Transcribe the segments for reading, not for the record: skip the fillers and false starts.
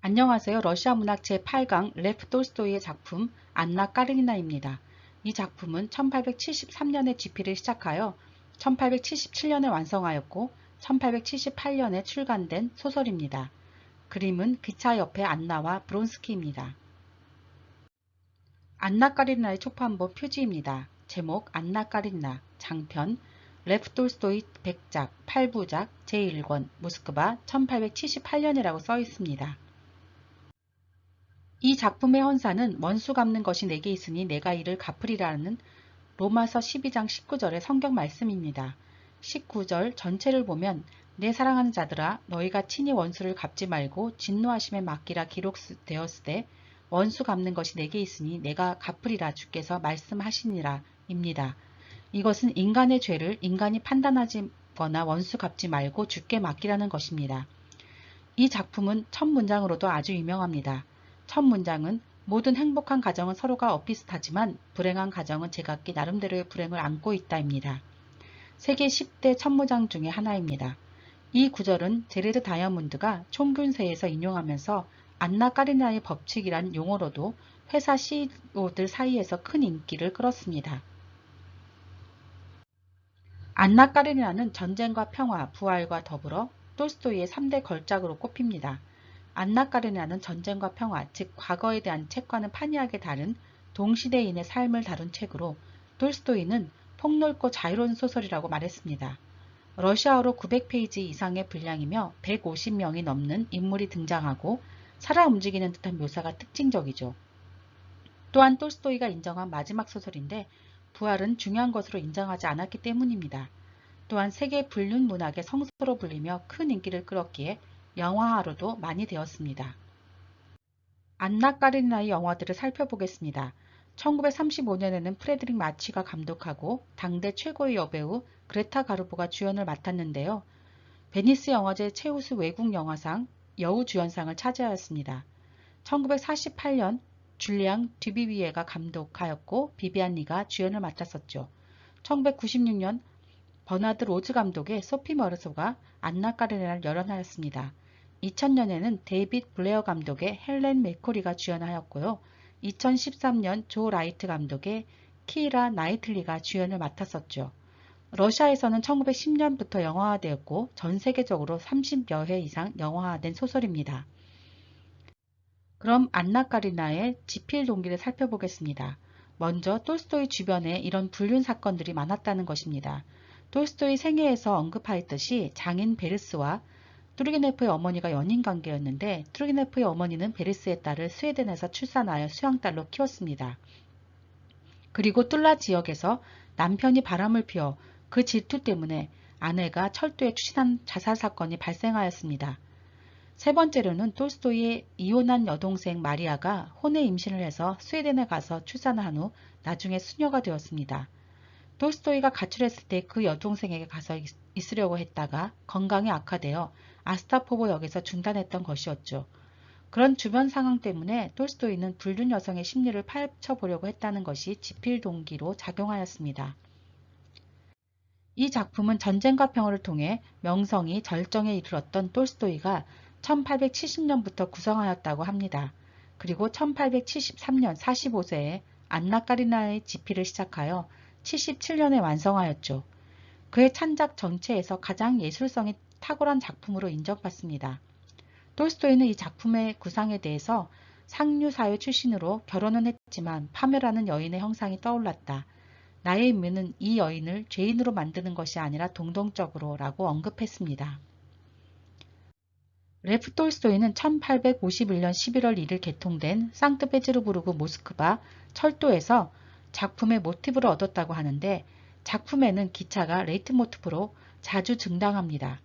안녕하세요. 러시아 문학 제8강 레프 톨스토이의 작품 안나 까르니나입니다. 이 작품은 1873년에 집필을 시작하여 1877년에 완성하였고 1878년에 출간된 소설입니다. 그림은 기차 옆에 안나와 브론스키입니다. 안나 까르니나의 초판본 표지입니다. 제목 안나 까르니나 장편 레프 톨스토이 100작 8부작 제1권 모스크바 1878년이라고 써 있습니다. 이 작품의 헌사는 원수 갚는 것이 내게 있으니 내가 이를 갚으리라는 로마서 12장 19절의 성경 말씀입니다. 19절 전체를 보면 내 사랑하는 자들아 너희가 친히 원수를 갚지 말고 진노하심에 맡기라 기록되었으되 원수 갚는 것이 내게 있으니 내가 갚으리라 주께서 말씀하시니라 입니다. 이것은 인간의 죄를 인간이 판단하거나 원수 갚지 말고 주께 맡기라는 것입니다. 이 작품은 첫 문장으로도 아주 유명합니다. 첫 문장은 모든 행복한 가정은 서로가 엇비슷하지만 불행한 가정은 제각기 나름대로의 불행을 안고 있다입니다. 세계 10대 천문장 중에 하나입니다. 이 구절은 제레드 다이아몬드가 총균세에서 인용하면서 안나 까리나의 법칙이란 용어로도 회사 CEO들 사이에서 큰 인기를 끌었습니다. 안나 까리나는 전쟁과 평화, 부활과 더불어 톨스토이의 3대 걸작으로 꼽힙니다. 안나 까르니나는 전쟁과 평화, 즉 과거에 대한 책과는 판이하게 다른 동시대인의 삶을 다룬 책으로 톨스토이는 폭넓고 자유로운 소설이라고 말했습니다. 러시아어로 900페이지 이상의 분량이며 150명이 넘는 인물이 등장하고 살아 움직이는 듯한 묘사가 특징적이죠. 또한 톨스토이가 인정한 마지막 소설인데 부활은 중요한 것으로 인정하지 않았기 때문입니다. 또한 세계 불륜 문학의 성서로 불리며 큰 인기를 끌었기에 영화화로도 많이 되었습니다. 안나 까르니나의 영화들을 살펴보겠습니다. 1935년에는 프레드릭 마치가 감독하고 당대 최고의 여배우 그레타 가르보가 주연을 맡았는데요. 베니스 영화제 최우수 외국 영화상 여우주연상을 차지하였습니다. 1948년 줄리앙 듀비비에가 감독하였고 비비안 리가 주연을 맡았었죠. 1996년 버나드 로즈 감독의 소피 머르소가 안나 까르니나를 열연하였습니다. 2000년에는 데이빗 블레어 감독의 헬렌 맥코리가 주연하였고요. 2013년 조 라이트 감독의 키이라 나이틀리가 주연을 맡았었죠. 러시아에서는 1910년부터 영화화되었고 전 세계적으로 30여 회 이상 영화화된 소설입니다. 그럼 안나 까리나의 집필 동기를 살펴보겠습니다. 먼저 톨스토이 주변에 이런 불륜 사건들이 많았다는 것입니다. 톨스토이 생애에서 언급하였듯이 장인 베르스와 투르게네프의 어머니가 연인관계였는데 투르게네프의 어머니는 베르스의 딸을 스웨덴에서 출산하여 수양딸로 키웠습니다. 그리고 툴라 지역에서 남편이 바람을 피워 그 질투 때문에 아내가 철도에 추진한 자살 사건이 발생하였습니다. 세 번째로는 톨스토이의 이혼한 여동생 마리아가 혼외 임신을 해서 스웨덴에 가서 출산을 한 후 나중에 수녀가 되었습니다. 톨스토이가 가출했을 때 그 여동생에게 가서 있으려고 했다가 건강이 악화되어 아스타포보 역에서 중단했던 것이었죠. 그런 주변 상황 때문에 톨스토이는 불륜 여성의 심리를 파헤쳐보려고 했다는 것이 집필 동기로 작용하였습니다. 이 작품은 전쟁과 평화를 통해 명성이 절정에 이르렀던 톨스토이가 1870년부터 구성하였다고 합니다. 그리고 1873년 45세에 안나 까리나의 집필을 시작하여 77년에 완성하였죠. 그의 찬작 전체에서 가장 예술성이 탁월한 작품으로 인정받습니다. 톨스토이는 이 작품의 구상에 대해서 상류사회 출신으로 결혼은 했지만 파메라는 여인의 형상이 떠올랐다. 나의 임무는 이 여인을 죄인으로 만드는 것이 아니라 동동적으로 라고 언급했습니다. 레프 톨스토이는 1851년 11월 1일 개통된 상트페테르부르크 모스크바 철도에서 작품의 모티브를 얻었다고 하는데 작품에는 기차가 레이트모티브로 자주 등장합니다.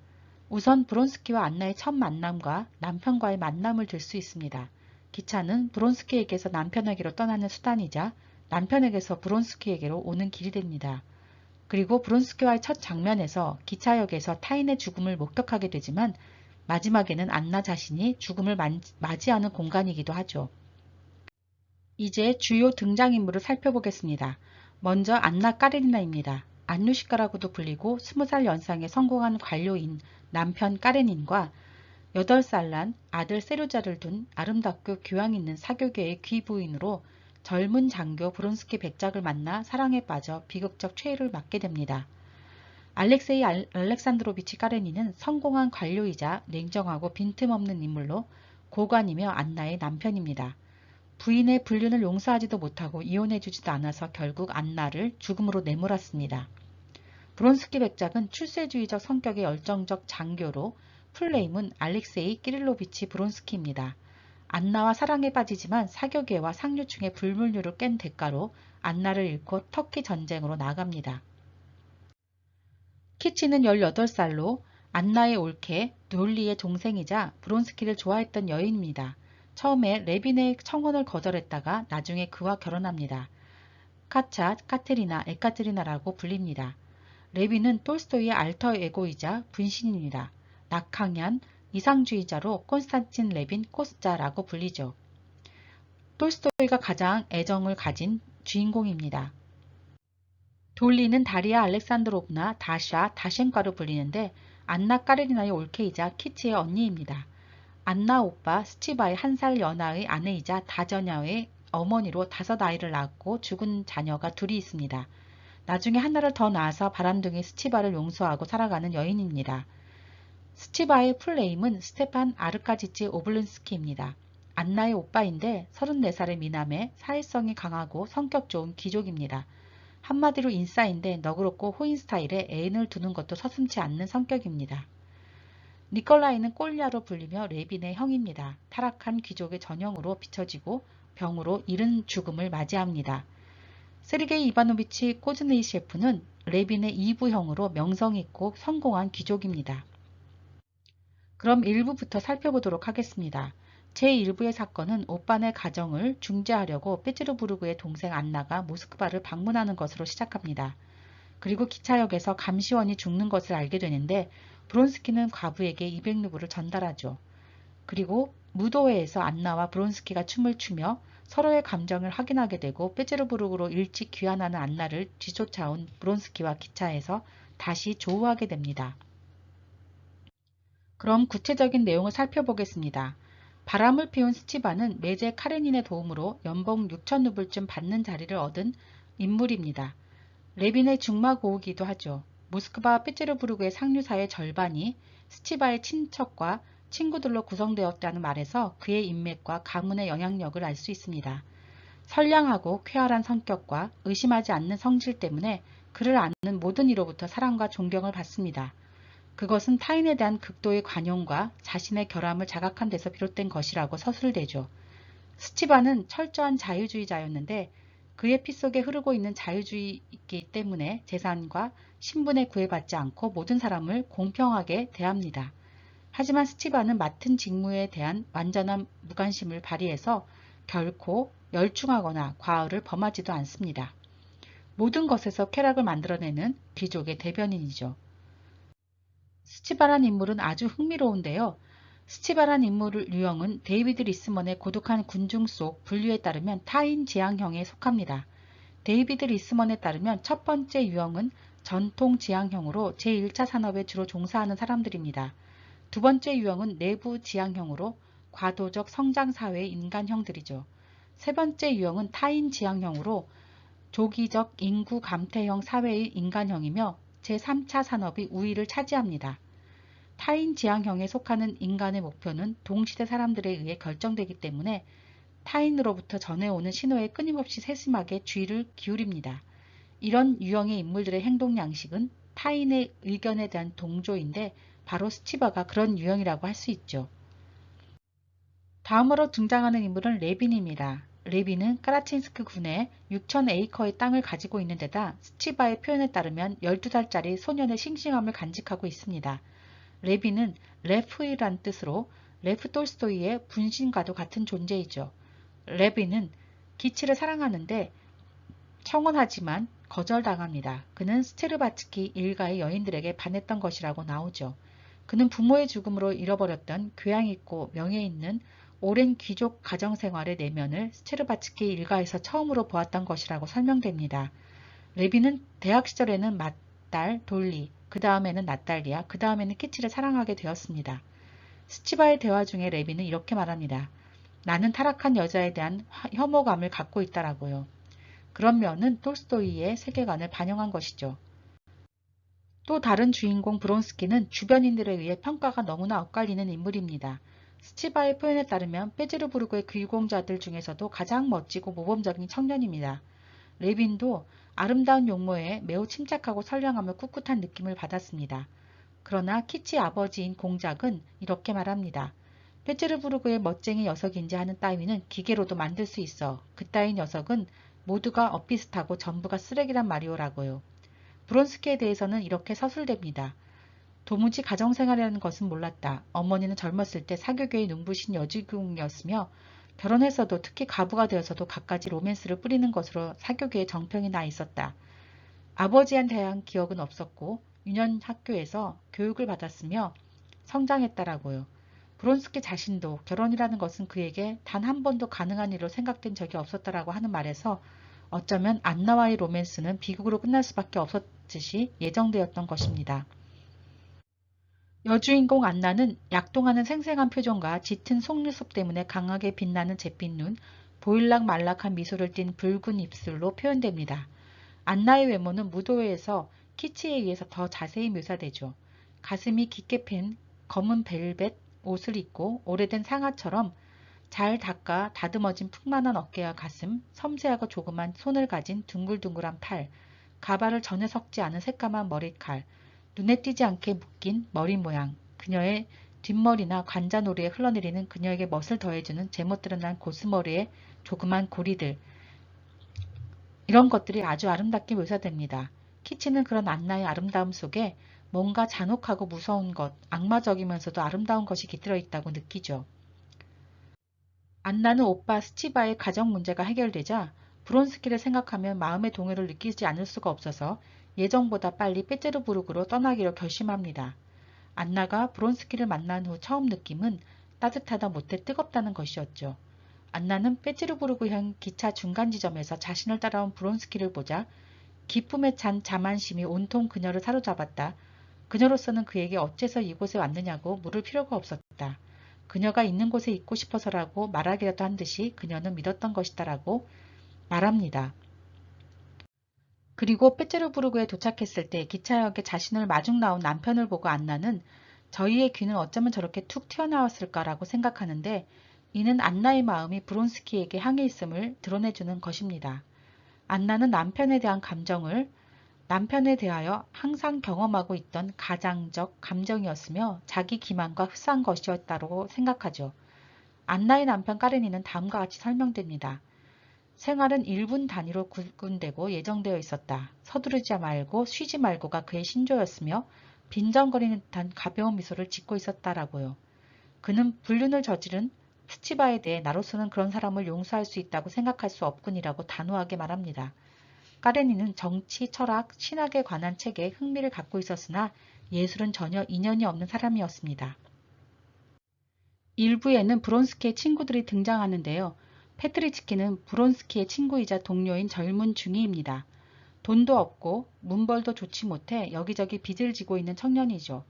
우선 브론스키와 안나의 첫 만남과 남편과의 만남을 들 수 있습니다. 기차는 브론스키에게서 남편에게로 떠나는 수단이자 남편에게서 브론스키에게로 오는 길이 됩니다. 그리고 브론스키와의 첫 장면에서 기차역에서 타인의 죽음을 목격하게 되지만 마지막에는 안나 자신이 죽음을 맞이하는 공간이기도 하죠. 이제 주요 등장인물을 살펴보겠습니다. 먼저 안나 까레니나입니다. 안누시카라고도 불리고 20살 연상에 성공한 관료인 남편 까레닌과 8살 난 아들 세류자를 둔 아름답고 교양 있는 사교계의 귀부인으로 젊은 장교 브론스키 백작을 만나 사랑에 빠져 비극적 최후를 맞게 됩니다. 알렉세이 알렉산드로비치 까레니는 성공한 관료이자 냉정하고 빈틈없는 인물로 고관이며 안나의 남편입니다. 부인의 불륜을 용서하지도 못하고 이혼해주지도 않아서 결국 안나를 죽음으로 내몰았습니다. 브론스키 백작은 출세주의적 성격의 열정적 장교로 풀네임은 알렉세이 키릴로비치 브론스키입니다. 안나와 사랑에 빠지지만 사교계와 상류층의 불문율을 깬 대가로 안나를 잃고 터키 전쟁으로 나갑니다. 키치는 18살로 안나의 올케 돌리의 동생이자 브론스키를 좋아했던 여인입니다. 처음에 레빈의 청혼을 거절했다가 나중에 그와 결혼합니다. 카차, 카테리나, 에카테리나라고 불립니다. 레빈은 톨스토이의 알터 에고이자 분신입니다. 낙항현, 이상주의자로 콘스탄틴 레빈 코스자라고 불리죠. 톨스토이가 가장 애정을 가진 주인공입니다. 돌리는 다리아 알렉산드로브나 다샤, 다셴과로 불리는데 안나 까레리나의 올케이자 키치의 언니입니다. 안나 오빠 스치바의 1살 연하의 아내이자 다저녀의 어머니로 5아이를 낳았고 죽은 자녀가 둘이 있습니다. 나중에 하나를 더 낳아서 바람둥이 스치바를 용서하고 살아가는 여인입니다. 스치바의 풀네임은 스테판 아르카지치 오블른스키입니다. 안나의 오빠인데 34살의 미남에 사회성이 강하고 성격 좋은 귀족입니다. 한마디로 인싸인데 너그럽고 호인 스타일에 애인을 두는 것도 서슴지 않는 성격입니다. 니콜라이는 꼴리아로 불리며 레빈의 형입니다. 타락한 귀족의 전형으로 비춰지고 병으로 이른 죽음을 맞이합니다. 세르게이 이바노비치 코즈네이셰프는 레빈의 2부형으로 명성있고 성공한 귀족입니다. 그럼 1부부터 살펴보도록 하겠습니다. 제1부의 사건은 오빤의 가정을 중재하려고 페테르부르크의 동생 안나가 모스크바를 방문하는 것으로 시작합니다. 그리고 기차역에서 감시원이 죽는 것을 알게 되는데 브론스키는 과부에게 200루블을 전달하죠. 그리고 무도회에서 안나와 브론스키가 춤을 추며 서로의 감정을 확인하게 되고 페테르부르크로 일찍 귀환하는 안나를 뒤쫓아온 브론스키와 기차에서 다시 조우하게 됩니다. 그럼 구체적인 내용을 살펴보겠습니다. 바람을 피운 스치바는 매제 카레닌의 도움으로 연봉 6,000루블쯤 받는 자리를 얻은 인물입니다. 레빈의 중마고우기도 하죠. 모스크바 페테르부르크의 상류사의 절반이 스치바의 친척과 친구들로 구성되었다는 말에서 그의 인맥과 가문의 영향력을 알 수 있습니다. 선량하고 쾌활한 성격과 의심하지 않는 성질 때문에 그를 아는 모든 이로부터 사랑과 존경을 받습니다. 그것은 타인에 대한 극도의 관용과 자신의 결함을 자각한 데서 비롯된 것이라고 서술되죠. 스치바는 철저한 자유주의자였는데 그의 피 속에 흐르고 있는 자유주의이기 때문에 재산과 신분에 구애받지 않고 모든 사람을 공평하게 대합니다. 하지만 스치바는 맡은 직무에 대한 완전한 무관심을 발휘해서 결코 열중하거나 과오를 범하지도 않습니다. 모든 것에서 쾌락을 만들어내는 귀족의 대변인이죠. 스치바란 인물은 아주 흥미로운데요. 스치바란 인물 유형은 데이비드 리스먼의 고독한 군중 속 분류에 따르면 타인 지향형에 속합니다. 데이비드 리스먼에 따르면 첫 번째 유형은 전통 지향형으로 제1차 산업에 주로 종사하는 사람들입니다. 두 번째 유형은 내부 지향형으로 과도적 성장 사회의 인간형들이죠. 세 번째 유형은 타인 지향형으로 조기적 인구 감퇴형 사회의 인간형이며 제3차 산업이 우위를 차지합니다. 타인 지향형에 속하는 인간의 목표는 동시대 사람들에 의해 결정되기 때문에 타인으로부터 전해오는 신호에 끊임없이 세심하게 주의를 기울입니다. 이런 유형의 인물들의 행동 양식은 타인의 의견에 대한 동조인데 바로 스치바가 그런 유형이라고 할 수 있죠. 다음으로 등장하는 인물은 레빈입니다. 레빈은 까라친스크 군에 6,000에이커의 땅을 가지고 있는 데다 스치바의 표현에 따르면 12살짜리 소년의 싱싱함을 간직하고 있습니다. 레빈은 레프이란 뜻으로 레프 톨스토이의 분신과도 같은 존재이죠. 레빈은 기치를 사랑하는데 청혼하지만 거절당합니다. 그는 스테르바츠키 일가의 여인들에게 반했던 것이라고 나오죠. 그는 부모의 죽음으로 잃어버렸던 교양있고 명예있는 오랜 귀족 가정생활의 내면을 스테르바츠키 일가에서 처음으로 보았던 것이라고 설명됩니다. 레빈은 대학 시절에는 맏딸 돌리, 그 다음에는 나탈리아, 그 다음에는 키치를 사랑하게 되었습니다. 스치바의 대화 중에 레비는 이렇게 말합니다. 나는 타락한 여자에 대한 혐오감을 갖고 있다라고요. 그런 면은 톨스토이의 세계관을 반영한 것이죠. 또 다른 주인공 브론스키는 주변인들에 의해 평가가 너무나 엇갈리는 인물입니다. 스치바의 표현에 따르면 페제르부르크의 귀공자들 중에서도 가장 멋지고 모범적인 청년입니다. 레빈도 아름다운 용모에 매우 침착하고 선량하며 꿋꿋한 느낌을 받았습니다. 그러나 키치 아버지인 공작은 이렇게 말합니다. 페제르부르크의 멋쟁이 녀석인지 하는 따위는 기계로도 만들 수 있어. 그따위 녀석은 모두가 엇비슷하고 전부가 쓰레기란 말이오라고요. 브론스키에 대해서는 이렇게 서술됩니다. 도무지 가정생활이라는 것은 몰랐다. 어머니는 젊었을 때 사교계의 눈부신 여주공이었으며 결혼했어도 특히 가부가 되어서도 갖가지 로맨스를 뿌리는 것으로 사교계의 정평이 나 있었다. 아버지에 대한 기억은 없었고 유년 학교에서 교육을 받았으며 성장했다라고요. 브론스키 자신도 결혼이라는 것은 그에게 단 한 번도 가능한 일로 생각된 적이 없었다라고 하는 말에서 어쩌면 안나와의 로맨스는 비극으로 끝날 수밖에 없었듯이 예정되었던 것입니다. 여주인공 안나는 약동하는 생생한 표정과 짙은 속눈썹 때문에 강하게 빛나는 잿빛 눈, 보일락말락한 미소를 띤 붉은 입술로 표현됩니다. 안나의 외모는 무도회에서 키치에 의해서 더 자세히 묘사되죠. 가슴이 깊게 팬 검은 벨벳 옷을 입고 오래된 상아처럼 잘 닦아 다듬어진 풍만한 어깨와 가슴, 섬세하고 조그만 손을 가진 둥글둥글한 팔, 가발을 전혀 섞지 않은 새까만 머리칼, 눈에 띄지 않게 묶인 머리 모양, 그녀의 뒷머리나 관자놀이에 흘러내리는 그녀에게 멋을 더해주는 제멋 드러난 고스머리의 조그만 고리들, 이런 것들이 아주 아름답게 묘사됩니다. 키치는 그런 안나의 아름다움 속에 뭔가 잔혹하고 무서운 것, 악마적이면서도 아름다운 것이 깃들어 있다고 느끼죠. 안나는 오빠 스치바의 가정 문제가 해결되자 브론스키를 생각하면 마음의 동요를 느끼지 않을 수가 없어서 예정보다 빨리 페테르부르크로 떠나기로 결심합니다. 안나가 브론스키를 만난 후 처음 느낌은 따뜻하다 못해 뜨겁다는 것이었죠. 안나는 페테르부르크행 기차 중간 지점에서 자신을 따라온 브론스키를 보자 기쁨에 찬 자만심이 온통 그녀를 사로잡았다. 그녀로서는 그에게 어째서 이곳에 왔느냐고 물을 필요가 없었다. 그녀가 있는 곳에 있고 싶어서라고 말하기라도 한 듯이 그녀는 믿었던 것이다라고 말합니다. 그리고 페테르부르크에 도착했을 때 기차역에 자신을 마중 나온 남편을 보고 안나는 저희의 귀는 어쩌면 저렇게 툭 튀어나왔을까라고 생각하는데 이는 안나의 마음이 브론스키에게 향해 있음을 드러내주는 것입니다. 안나는 남편에 대하여 항상 경험하고 있던 가장적 감정이었으며 자기 기만과 흡사한 것이었다고 생각하죠. 안나의 남편 까레니는 다음과 같이 설명됩니다. 생활은 1분 단위로 구분되고 예정되어 있었다. 서두르지 말고 쉬지 말고가 그의 신조였으며 빈정거리는 듯한 가벼운 미소를 짓고 있었다라고요. 그는 불륜을 저지른 스치바에 대해 나로서는 그런 사람을 용서할 수 있다고 생각할 수 없군이라고 단호하게 말합니다. 까레니는 정치, 철학, 신학에 관한 책에 흥미를 갖고 있었으나 예술은 전혀 인연이 없는 사람이었습니다. 일부에는 브론스키의 친구들이 등장하는데요. 페트리츠키는 브론스키의 친구이자 동료인 젊은 중이입니다. 돈도 없고 문벌도 좋지 못해 여기저기 빚을 지고 있는 청년이죠.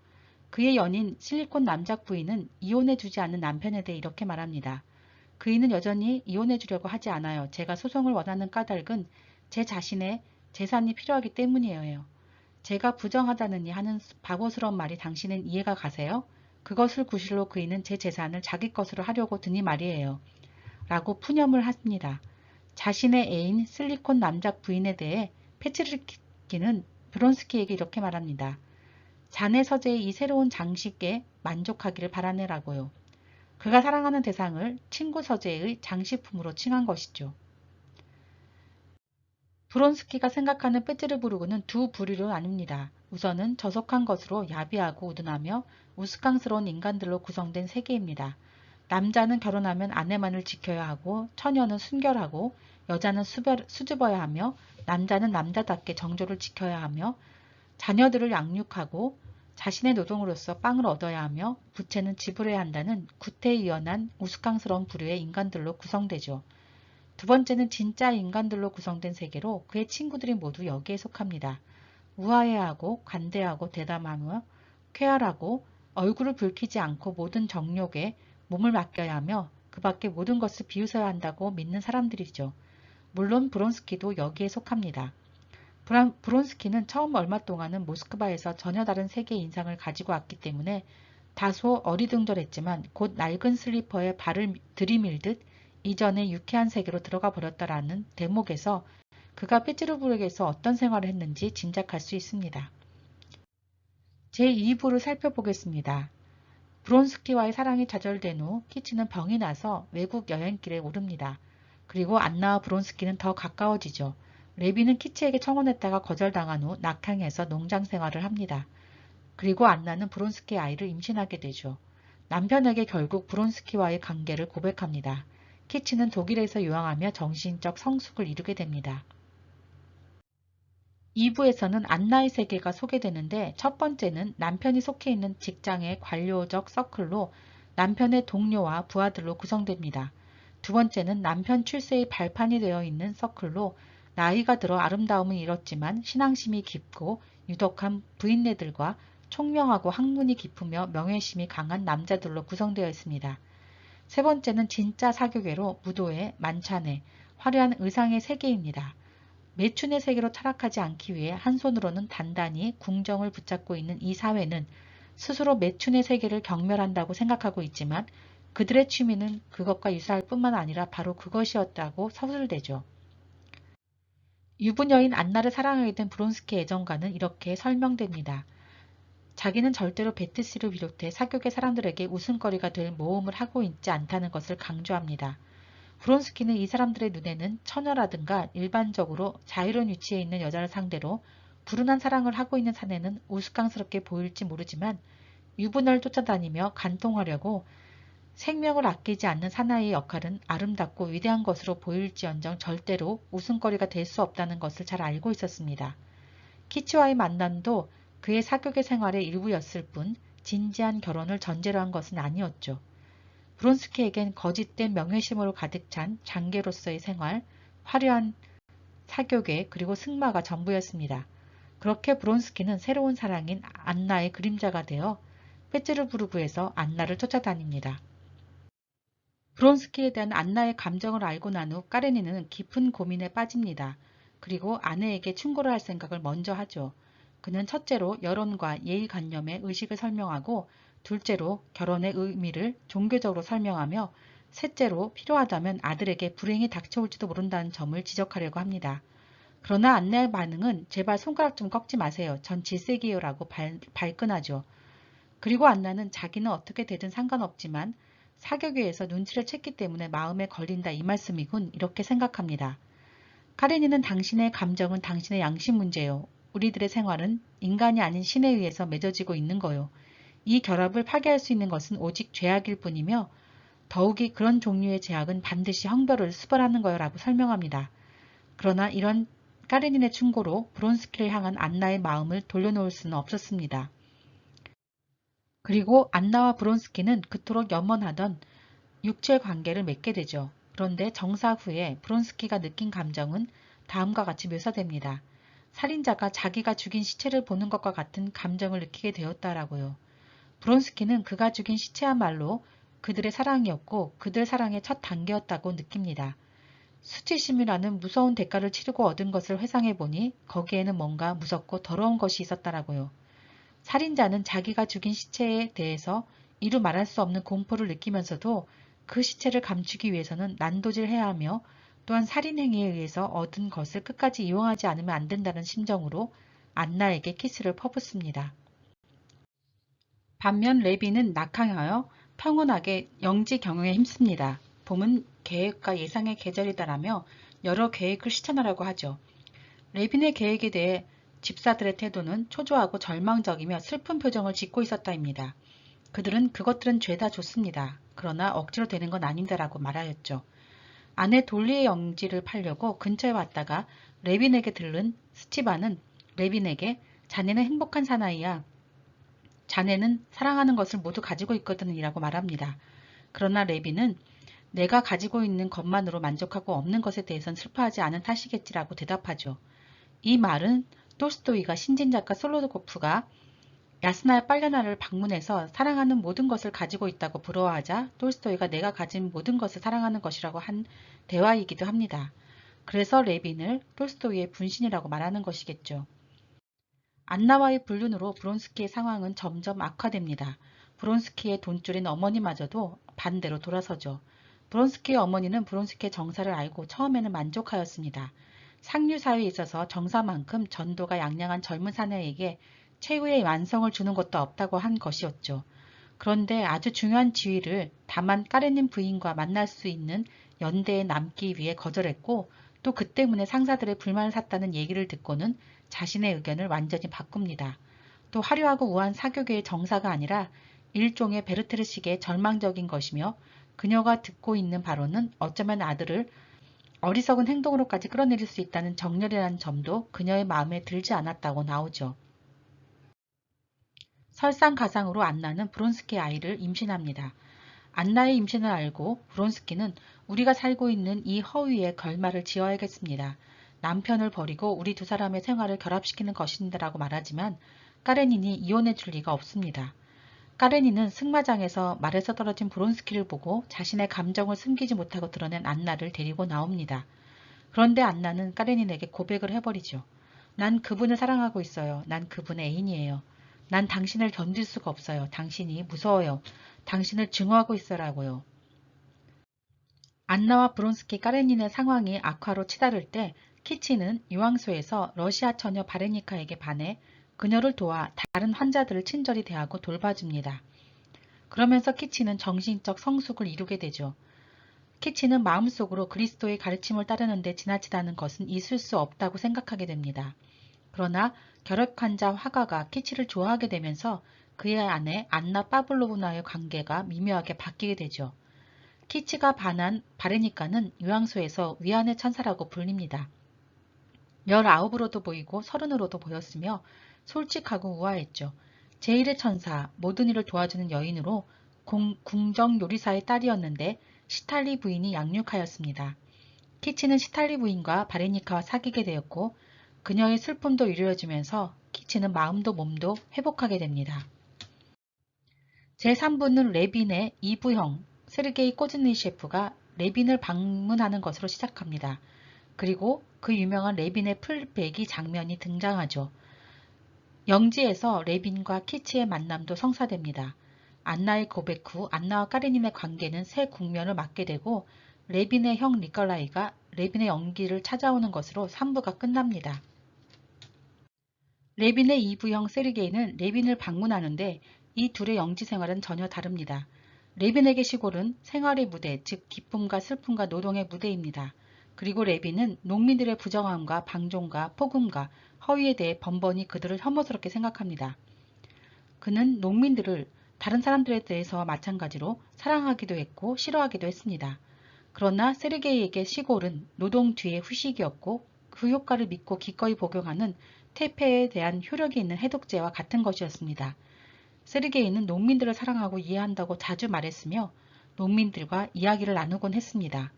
그의 연인 실리콘 남작 부인은 이혼해주지 않는 남편에 대해 이렇게 말합니다. 그이는 여전히 이혼해주려고 하지 않아요. 제가 소송을 원하는 까닭은 제 자신의 재산이 필요하기 때문이에요. 제가 부정하다느니 하는 바보스러운 말이 당신은 이해가 가세요? 그것을 구실로 그이는 제 재산을 자기 것으로 하려고 드니 말이에요. 라고 푸념을 합니다. 자신의 애인 실리콘 남작 부인에 대해 페트리키는 브론스키에게 이렇게 말합니다. 자네 서재의 이 새로운 장식에 만족하기를 바라네라고요. 그가 사랑하는 대상을 친구 서재의 장식품으로 칭한 것이죠. 브론스키가 생각하는 페테르부르크는 두 부류로 나뉩니다. 우선은 저속한 것으로 야비하고 우둔하며 우스꽝스러운 인간들로 구성된 세계입니다. 남자는 결혼하면 아내만을 지켜야 하고 처녀는 순결하고 여자는 수줍어야 하며 남자는 남자답게 정조를 지켜야 하며 자녀들을 양육하고 자신의 노동으로서 빵을 얻어야 하며 부채는 지불해야 한다는 구태의연한 우스꽝스러운 부류의 인간들로 구성되죠. 두 번째는 진짜 인간들로 구성된 세계로 그의 친구들이 모두 여기에 속합니다. 우아해하고 관대하고 대담하며 쾌활하고 얼굴을 붉히지 않고 모든 정욕에 몸을 맡겨야 하며 그 밖의 모든 것을 비웃어야 한다고 믿는 사람들이죠. 물론 브론스키도 여기에 속합니다. 브론스키는 처음 얼마 동안은 모스크바에서 전혀 다른 세계의 인상을 가지고 왔기 때문에 다소 어리둥절했지만 곧 낡은 슬리퍼에 발을 들이밀듯 이전의 유쾌한 세계로 들어가 버렸다라는 대목에서 그가 페테르부르크에서 어떤 생활을 했는지 짐작할 수 있습니다. 제2부를 살펴보겠습니다. 브론스키와의 사랑이 좌절된 후 키치는 병이 나서 외국 여행길에 오릅니다. 그리고 안나와 브론스키는 더 가까워지죠. 레비는 키치에게 청혼했다가 거절당한 후 낙향해서 농장 생활을 합니다. 그리고 안나는 브론스키의 아이를 임신하게 되죠. 남편에게 결국 브론스키와의 관계를 고백합니다. 키치는 독일에서 유학하며 정신적 성숙을 이루게 됩니다. 2부에서는 안나의 세계가 소개되는데 첫 번째는 남편이 속해 있는 직장의 관료적 서클로 남편의 동료와 부하들로 구성됩니다. 두 번째는 남편 출세의 발판이 되어 있는 서클로 나이가 들어 아름다움은 잃었지만 신앙심이 깊고 유덕한 부인네들과 총명하고 학문이 깊으며 명예심이 강한 남자들로 구성되어 있습니다. 세 번째는 진짜 사교계로 무도회, 만찬회, 화려한 의상의 세계입니다. 매춘의 세계로 타락하지 않기 위해 한 손으로는 단단히 궁정을 붙잡고 있는 이 사회는 스스로 매춘의 세계를 경멸한다고 생각하고 있지만 그들의 취미는 그것과 유사할 뿐만 아니라 바로 그것이었다고 서술되죠. 유부녀인 안나를 사랑하게 된 브론스키의 애정가는 이렇게 설명됩니다. 자기는 절대로 베트씨를 비롯해 사교계 사람들에게 웃음거리가 될 모험을 하고 있지 않다는 것을 강조합니다. 브론스키는 이 사람들의 눈에는 처녀라든가 일반적으로 자유로운 위치에 있는 여자를 상대로 불운한 사랑을 하고 있는 사내는 우스꽝스럽게 보일지 모르지만 유부녀를 쫓아다니며 간통하려고 생명을 아끼지 않는 사나이의 역할은 아름답고 위대한 것으로 보일지언정 절대로 웃음거리가 될 수 없다는 것을 잘 알고 있었습니다. 키치와의 만남도 그의 사교계 생활의 일부였을 뿐 진지한 결혼을 전제로 한 것은 아니었죠. 브론스키에겐 거짓된 명예심으로 가득 찬 장계로서의 생활, 화려한 사교계 그리고 승마가 전부였습니다. 그렇게 브론스키는 새로운 사랑인 안나의 그림자가 되어 페테르부르크에서 안나를 쫓아다닙니다. 브론스키에 대한 안나의 감정을 알고 난 후 까레니는 깊은 고민에 빠집니다. 그리고 아내에게 충고를 할 생각을 먼저 하죠. 그는 첫째로 여론과 예의관념의 의식을 설명하고 둘째로 결혼의 의미를 종교적으로 설명하며 셋째로 필요하다면 아들에게 불행이 닥쳐올지도 모른다는 점을 지적하려고 합니다. 그러나 안나의 반응은 제발 손가락 좀 꺾지 마세요. 전 질색이에요 라고 발끈하죠. 그리고 안나는 자기는 어떻게 되든 상관없지만 사교계에서 눈치를 챘기 때문에 마음에 걸린다 이 말씀이군 이렇게 생각합니다. 카레니는 당신의 감정은 당신의 양심 문제요. 우리들의 생활은 인간이 아닌 신에 의해서 맺어지고 있는 거요. 이 결합을 파괴할 수 있는 것은 오직 죄악일 뿐이며 더욱이 그런 종류의 죄악은 반드시 형벌을 수벌하는 거요 라고 설명합니다. 그러나 이런 카레닌의 충고로 브론스키를 향한 안나의 마음을 돌려놓을 수는 없었습니다. 그리고 안나와 브론스키는 그토록 염원하던 육체 관계를 맺게 되죠. 그런데 정사 후에 브론스키가 느낀 감정은 다음과 같이 묘사됩니다. 살인자가 자기가 죽인 시체를 보는 것과 같은 감정을 느끼게 되었다라고요. 브론스키는 그가 죽인 시체야말로 그들의 사랑이었고 그들 사랑의 첫 단계였다고 느낍니다. 수치심이라는 무서운 대가를 치르고 얻은 것을 회상해보니 거기에는 뭔가 무섭고 더러운 것이 있었다라고요. 살인자는 자기가 죽인 시체에 대해서 이루 말할 수 없는 공포를 느끼면서도 그 시체를 감추기 위해서는 난도질해야 하며 또한 살인행위에 의해서 얻은 것을 끝까지 이용하지 않으면 안 된다는 심정으로 안나에게 키스를 퍼붓습니다. 반면 레비는 낙항하여 평온하게 영지 경영에 힘씁니다. 봄은 계획과 예상의 계절이다라며 여러 계획을 실천하려고 하죠. 레빈의 계획에 대해 집사들의 태도는 초조하고 절망적이며 슬픈 표정을 짓고 있었다입니다. 그들은 그것들은 죄다 좋습니다. 그러나 억지로 되는 건 아닌데라고 말하였죠. 아내 돌리의 영지를 팔려고 근처에 왔다가 레빈에게 들른 스티바는 레빈에게 자네는 행복한 사나이야. 자네는 사랑하는 것을 모두 가지고 있거든 이라고 말합니다. 그러나 레빈은 내가 가지고 있는 것만으로 만족하고 없는 것에 대해선 슬퍼하지 않은 탓이겠지라고 대답하죠. 이 말은 톨스토이가 신진작가 솔로드코프가 야스나야 빨려나를 방문해서 사랑하는 모든 것을 가지고 있다고 부러워하자 톨스토이가 내가 가진 모든 것을 사랑하는 것이라고 한 대화이기도 합니다. 그래서 레빈을 톨스토이의 분신이라고 말하는 것이겠죠. 안나와의 불륜으로 브론스키의 상황은 점점 악화됩니다. 브론스키의 돈줄인 어머니마저도 반대로 돌아서죠. 브론스키의 어머니는 브론스키의 정사를 알고 처음에는 만족하였습니다. 상류사회에 있어서 정사만큼 전도가 양양한 젊은 사내에게 최후의 완성을 주는 것도 없다고 한 것이었죠. 그런데 아주 중요한 지위를 다만 까레님 부인과 만날 수 있는 연대에 남기 위해 거절했고 또 그 때문에 상사들의 불만을 샀다는 얘기를 듣고는 자신의 의견을 완전히 바꿉니다. 또 화려하고 우아한 사교계의 정사가 아니라 일종의 베르테르식의 절망적인 것이며 그녀가 듣고 있는 바로는 어쩌면 아들을 어리석은 행동으로까지 끌어내릴 수 있다는 정렬이라는 점도 그녀의 마음에 들지 않았다고 나오죠. 설상가상으로 안나는 브론스키의 아이를 임신합니다. 안나의 임신을 알고 브론스키는 우리가 살고 있는 이 허위에 결말을 지어야겠습니다. 남편을 버리고 우리 두 사람의 생활을 결합시키는 것인데라고 말하지만 까레닌이 이혼해 줄 리가 없습니다. 까레닌은 승마장에서 말에서 떨어진 브론스키를 보고 자신의 감정을 숨기지 못하고 드러낸 안나를 데리고 나옵니다. 그런데 안나는 까레닌에게 고백을 해버리죠. 난 그분을 사랑하고 있어요. 난 그분의 애인이에요. 난 당신을 견딜 수가 없어요. 당신이 무서워요. 당신을 증오하고 있어라고요. 안나와 브론스키 까레닌의 상황이 악화로 치달을 때 키치는 유황소에서 러시아 처녀 바레니카에게 반해 그녀를 도와 다른 환자들을 친절히 대하고 돌봐줍니다. 그러면서 키치는 정신적 성숙을 이루게 되죠. 키치는 마음속으로 그리스도의 가르침을 따르는데 지나치다는 것은 있을 수 없다고 생각하게 됩니다. 그러나 결핵환자 화가가 키치를 좋아하게 되면서 그의 아내 안나 파블로브나의 관계가 미묘하게 바뀌게 되죠. 키치가 반한 바레니카는 유황소에서 위안의 천사라고 불립니다. 19으로도 보이고 30으로도 보였으며 솔직하고 우아했죠. 제1의 천사, 모든 일을 도와주는 여인으로 궁정 요리사의 딸이었는데 시탈리 부인이 양육하였습니다. 키치는 시탈리 부인과 바레니카와 사귀게 되었고 그녀의 슬픔도 이루어지면서 키치는 마음도 몸도 회복하게 됩니다. 제3부는 레빈의 2부형 세르게이 꼬즈니셰프가 레빈을 방문하는 것으로 시작합니다. 그리고 그 유명한 레빈의 풀베기 장면이 등장하죠. 영지에서 레빈과 키치의 만남도 성사됩니다. 안나의 고백 후 안나와 까레닌의 관계는 새 국면을 맞게 되고 레빈의 형 니콜라이가 레빈의 영기를 찾아오는 것으로 3부가 끝납니다. 레빈의 2부형 세르게이는 레빈을 방문하는데 이 둘의 영지 생활은 전혀 다릅니다. 레빈에게 시골은 생활의 무대, 즉 기쁨과 슬픔과 노동의 무대입니다. 그리고 레빈은 농민들의 부정함과 방종과 폭음과 허위에 대해 번번이 그들을 혐오스럽게 생각합니다. 그는 농민들을 다른 사람들에 대해서 마찬가지로 사랑하기도 했고 싫어하기도 했습니다. 그러나 세르게이에게 시골은 노동 뒤에 후식이었고 그 효과를 믿고 기꺼이 복용하는 퇴폐에 대한 효력이 있는 해독제와 같은 것이었습니다. 세르게이는 농민들을 사랑하고 이해한다고 자주 말했으며 농민들과 이야기를 나누곤 했습니다.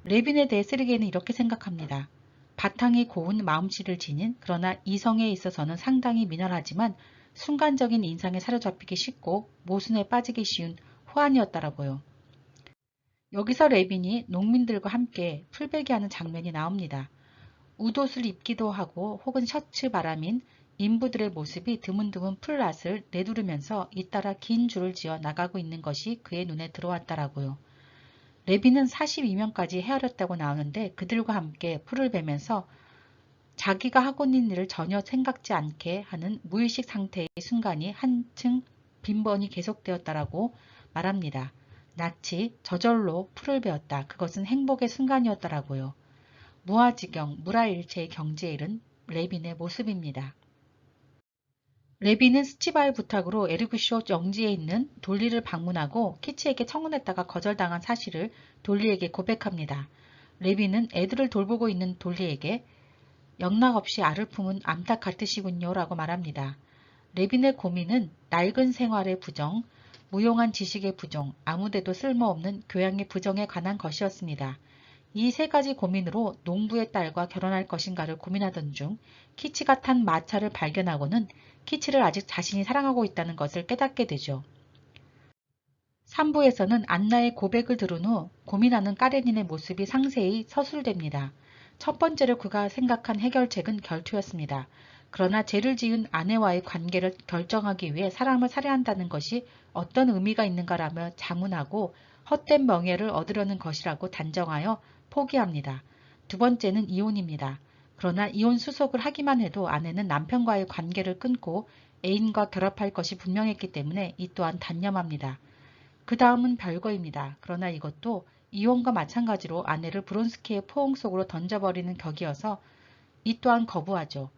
레빈에 대해 세르게이는 이렇게 생각합니다. 바탕이 고운 마음씨를 지닌 그러나 이성에 있어서는 상당히 미련하지만 순간적인 인상에 사로잡히기 쉽고 모순에 빠지기 쉬운 호환이었다라고요. 여기서 레빈이 농민들과 함께 풀베기하는 장면이 나옵니다. 웃옷을 입기도 하고 혹은 셔츠 바람인 인부들의 모습이 드문드문 풀낫을 내두르면서 잇따라 긴 줄을 지어 나가고 있는 것이 그의 눈에 들어왔다라고요. 레빈은 42명까지 헤아렸다고 나오는데 그들과 함께 풀을 베면서 자기가 하고 있는 일을 전혀 생각지 않게 하는 무의식 상태의 순간이 한층 빈번히 계속되었다라고 말합니다. 낯이 저절로 풀을 베었다. 그것은 행복의 순간이었다라고요. 무아지경, 무라일체의 경지에 이른 레빈의 모습입니다. 레빈은 스치바의 부탁으로 에르그쇼 영지에 있는 돌리를 방문하고 키치에게 청혼했다가 거절당한 사실을 돌리에게 고백합니다. 레빈은 애들을 돌보고 있는 돌리에게 영락없이 알을 품은 암탉 같으시군요 라고 말합니다. 레빈의 고민은 낡은 생활의 부정, 무용한 지식의 부정, 아무데도 쓸모없는 교양의 부정에 관한 것이었습니다. 이 세 가지 고민으로 농부의 딸과 결혼할 것인가를 고민하던 중 키치가 탄 마차를 발견하고는 키치를 아직 자신이 사랑하고 있다는 것을 깨닫게 되죠. 3부에서는 안나의 고백을 들은 후 고민하는 까레닌의 모습이 상세히 서술됩니다. 첫 번째로 그가 생각한 해결책은 결투였습니다. 그러나 죄를 지은 아내와의 관계를 결정하기 위해 사람을 살해한다는 것이 어떤 의미가 있는가라며 자문하고 헛된 명예를 얻으려는 것이라고 단정하여 포기합니다. 두 번째는 이혼입니다. 그러나 이혼 수속을 하기만 해도 아내는 남편과의 관계를 끊고 애인과 결합할 것이 분명했기 때문에 이 또한 단념합니다. 그 다음은 별거입니다. 그러나 이것도 이혼과 마찬가지로 아내를 브론스키의 포옹 속으로 던져버리는 격이어서 이 또한 거부하죠.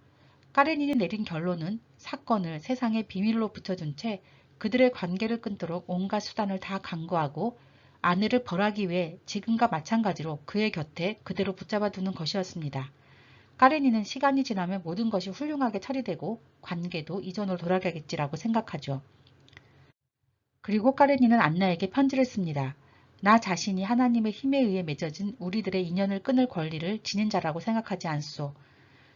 까레닌이 내린 결론은 사건을 세상의 비밀로 붙여둔 채 그들의 관계를 끊도록 온갖 수단을 다 강구하고 아내를 벌하기 위해 지금과 마찬가지로 그의 곁에 그대로 붙잡아 두는 것이었습니다. 까레닌은 시간이 지나면 모든 것이 훌륭하게 처리되고 관계도 이전으로 돌아가겠지라고 생각하죠. 그리고 까레닌은 안나에게 편지를 씁니다. 나 자신이 하나님의 힘에 의해 맺어진 우리들의 인연을 끊을 권리를 지닌 자라고 생각하지 않소.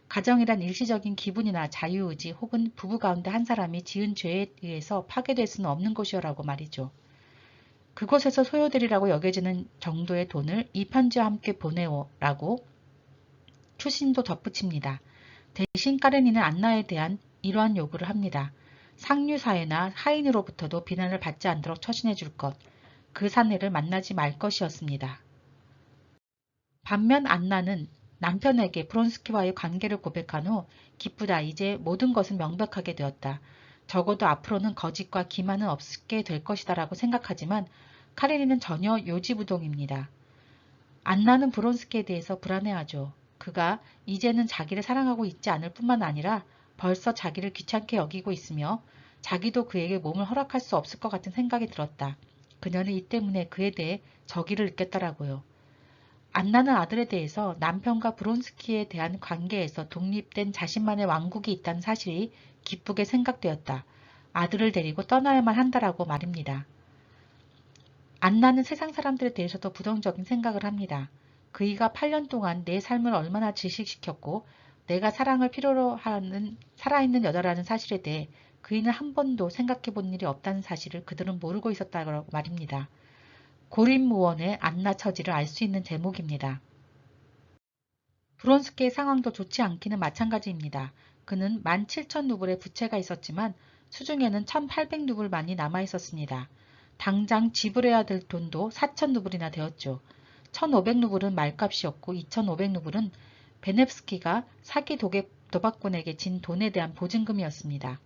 가정이란 일시적인 기분이나 자유의지 혹은 부부 가운데 한 사람이 지은 죄에 의해서 파괴될 수는 없는 것이오라고 말이죠. 그곳에서 소요되리라고 여겨지는 정도의 돈을 이 편지와 함께 보내오라고 추신도 덧붙입니다. 대신 까레닌은 안나에 대한 이러한 요구를 합니다. 상류사회나 하인으로부터도 비난을 받지 않도록 처신해 줄 것, 그 사내를 만나지 말 것이었습니다. 반면 안나는 남편에게 브론스키와의 관계를 고백한 후 기쁘다. 이제 모든 것은 명백하게 되었다. 적어도 앞으로는 거짓과 기만은 없게 될 것이다 라고 생각하지만 카레린은 전혀 요지부동입니다. 안나는 브론스키에 대해서 불안해하죠. 그가 이제는 자기를 사랑하고 있지 않을 뿐만 아니라 벌써 자기를 귀찮게 여기고 있으며 자기도 그에게 몸을 허락할 수 없을 것 같은 생각이 들었다. 그녀는 이 때문에 그에 대해 적의를 느꼈더라고요. 안나는 아들에 대해서 남편과 브론스키에 대한 관계에서 독립된 자신만의 왕국이 있다는 사실이 기쁘게 생각되었다. 아들을 데리고 떠나야만 한다라고 말입니다. 안나는 세상 사람들에 대해서도 부정적인 생각을 합니다. 그이가 8년 동안 내 삶을 얼마나 질식시켰고 내가 사랑을 필요로 하는 살아있는 여자라는 사실에 대해 그이는 한 번도 생각해 본 일이 없다는 사실을 그들은 모르고 있었다고 말입니다. 고린무원의 안나 처지를 알 수 있는 대목입니다. 브론스키의 상황도 좋지 않기는 마찬가지입니다. 그는 17,000루블의 부채가 있었지만 수중에는 1,800루블만이 남아있었습니다. 당장 지불해야 될 돈도 4,000루블이나 되었죠. 1,500루블은 말값이었고 2,500루블은 베넵스키가 사기 도박꾼에게 진 돈에 대한 보증금이었습니다.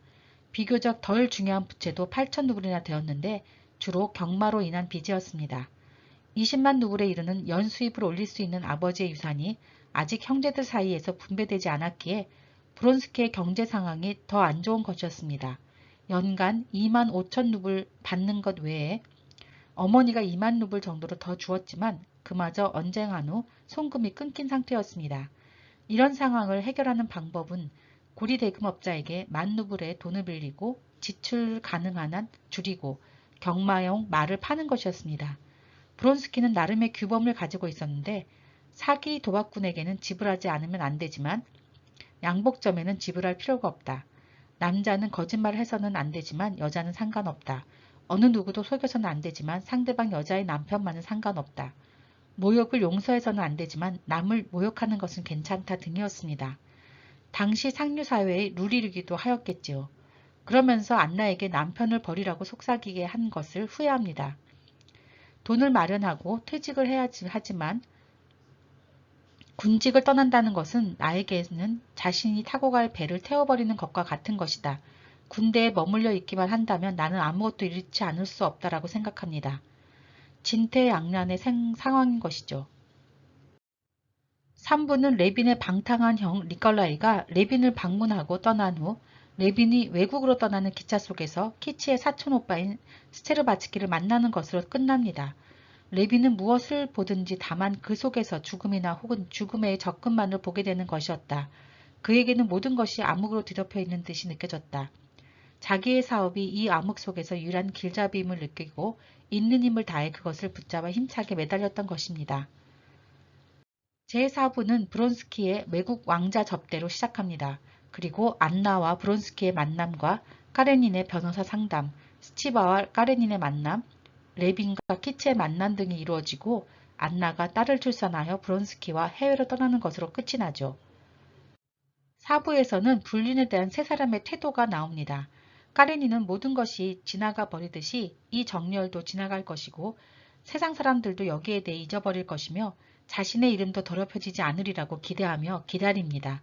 비교적 덜 중요한 부채도 8,000루블이나 되었는데 주로 경마로 인한 빚이었습니다. 20만 루블에 이르는 연수입을 올릴 수 있는 아버지의 유산이 아직 형제들 사이에서 분배되지 않았기에 브론스키의 경제 상황이 더 안 좋은 것이었습니다. 연간 2만 5천 루블 받는 것 외에 어머니가 2만 루블 정도로 더 주었지만 그마저 언쟁한 후 송금이 끊긴 상태였습니다. 이런 상황을 해결하는 방법은 고리대금업자에게 1만 루블의 돈을 빌리고 지출 가능한 한 줄이고 경마용 말을 파는 것이었습니다. 브론스키는 나름의 규범을 가지고 있었는데 사기 도박꾼에게는 지불하지 않으면 안 되지만 양복점에는 지불할 필요가 없다. 남자는 거짓말을 해서는 안 되지만 여자는 상관없다. 어느 누구도 속여서는 안 되지만 상대방 여자의 남편만은 상관없다. 모욕을 용서해서는 안 되지만 남을 모욕하는 것은 괜찮다 등이었습니다. 당시 상류사회의 룰이기도 하였겠지요. 그러면서 안나에게 남편을 버리라고 속삭이게 한 것을 후회합니다. 돈을 마련하고 퇴직을 해야지 하지만 군직을 떠난다는 것은 나에게는 자신이 타고 갈 배를 태워버리는 것과 같은 것이다. 군대에 머물러 있기만 한다면 나는 아무것도 잃지 않을 수 없다라고 생각합니다. 진퇴양난의 상황인 것이죠. 3부는 레빈의 방탕한 형 니콜라이가 레빈을 방문하고 떠난 후 레빈이 외국으로 떠나는 기차 속에서 키치의 사촌오빠인 스테르바츠키를 만나는 것으로 끝납니다. 레빈은 무엇을 보든지 다만 그 속에서 죽음이나 혹은 죽음의 접근만을 보게 되는 것이었다. 그에게는 모든 것이 암흑으로 뒤덮여 있는 듯이 느껴졌다. 자기의 사업이 이 암흑 속에서 유일한 길잡이임을 느끼고 있는 힘을 다해 그것을 붙잡아 힘차게 매달렸던 것입니다. 제4부는 브론스키의 외국 왕자 접대로 시작합니다. 그리고 안나와 브론스키의 만남과 까레닌의 변호사 상담, 스치바와 까레닌의 만남, 레빈과 키츠의 만남 등이 이루어지고 안나가 딸을 출산하여 브론스키와 해외로 떠나는 것으로 끝이 나죠. 4부에서는 불륜에 대한 세 사람의 태도가 나옵니다. 까레닌은 모든 것이 지나가 버리듯이 이 정열도 지나갈 것이고 세상 사람들도 여기에 대해 잊어버릴 것이며 자신의 이름도 더럽혀지지 않으리라고 기대하며 기다립니다.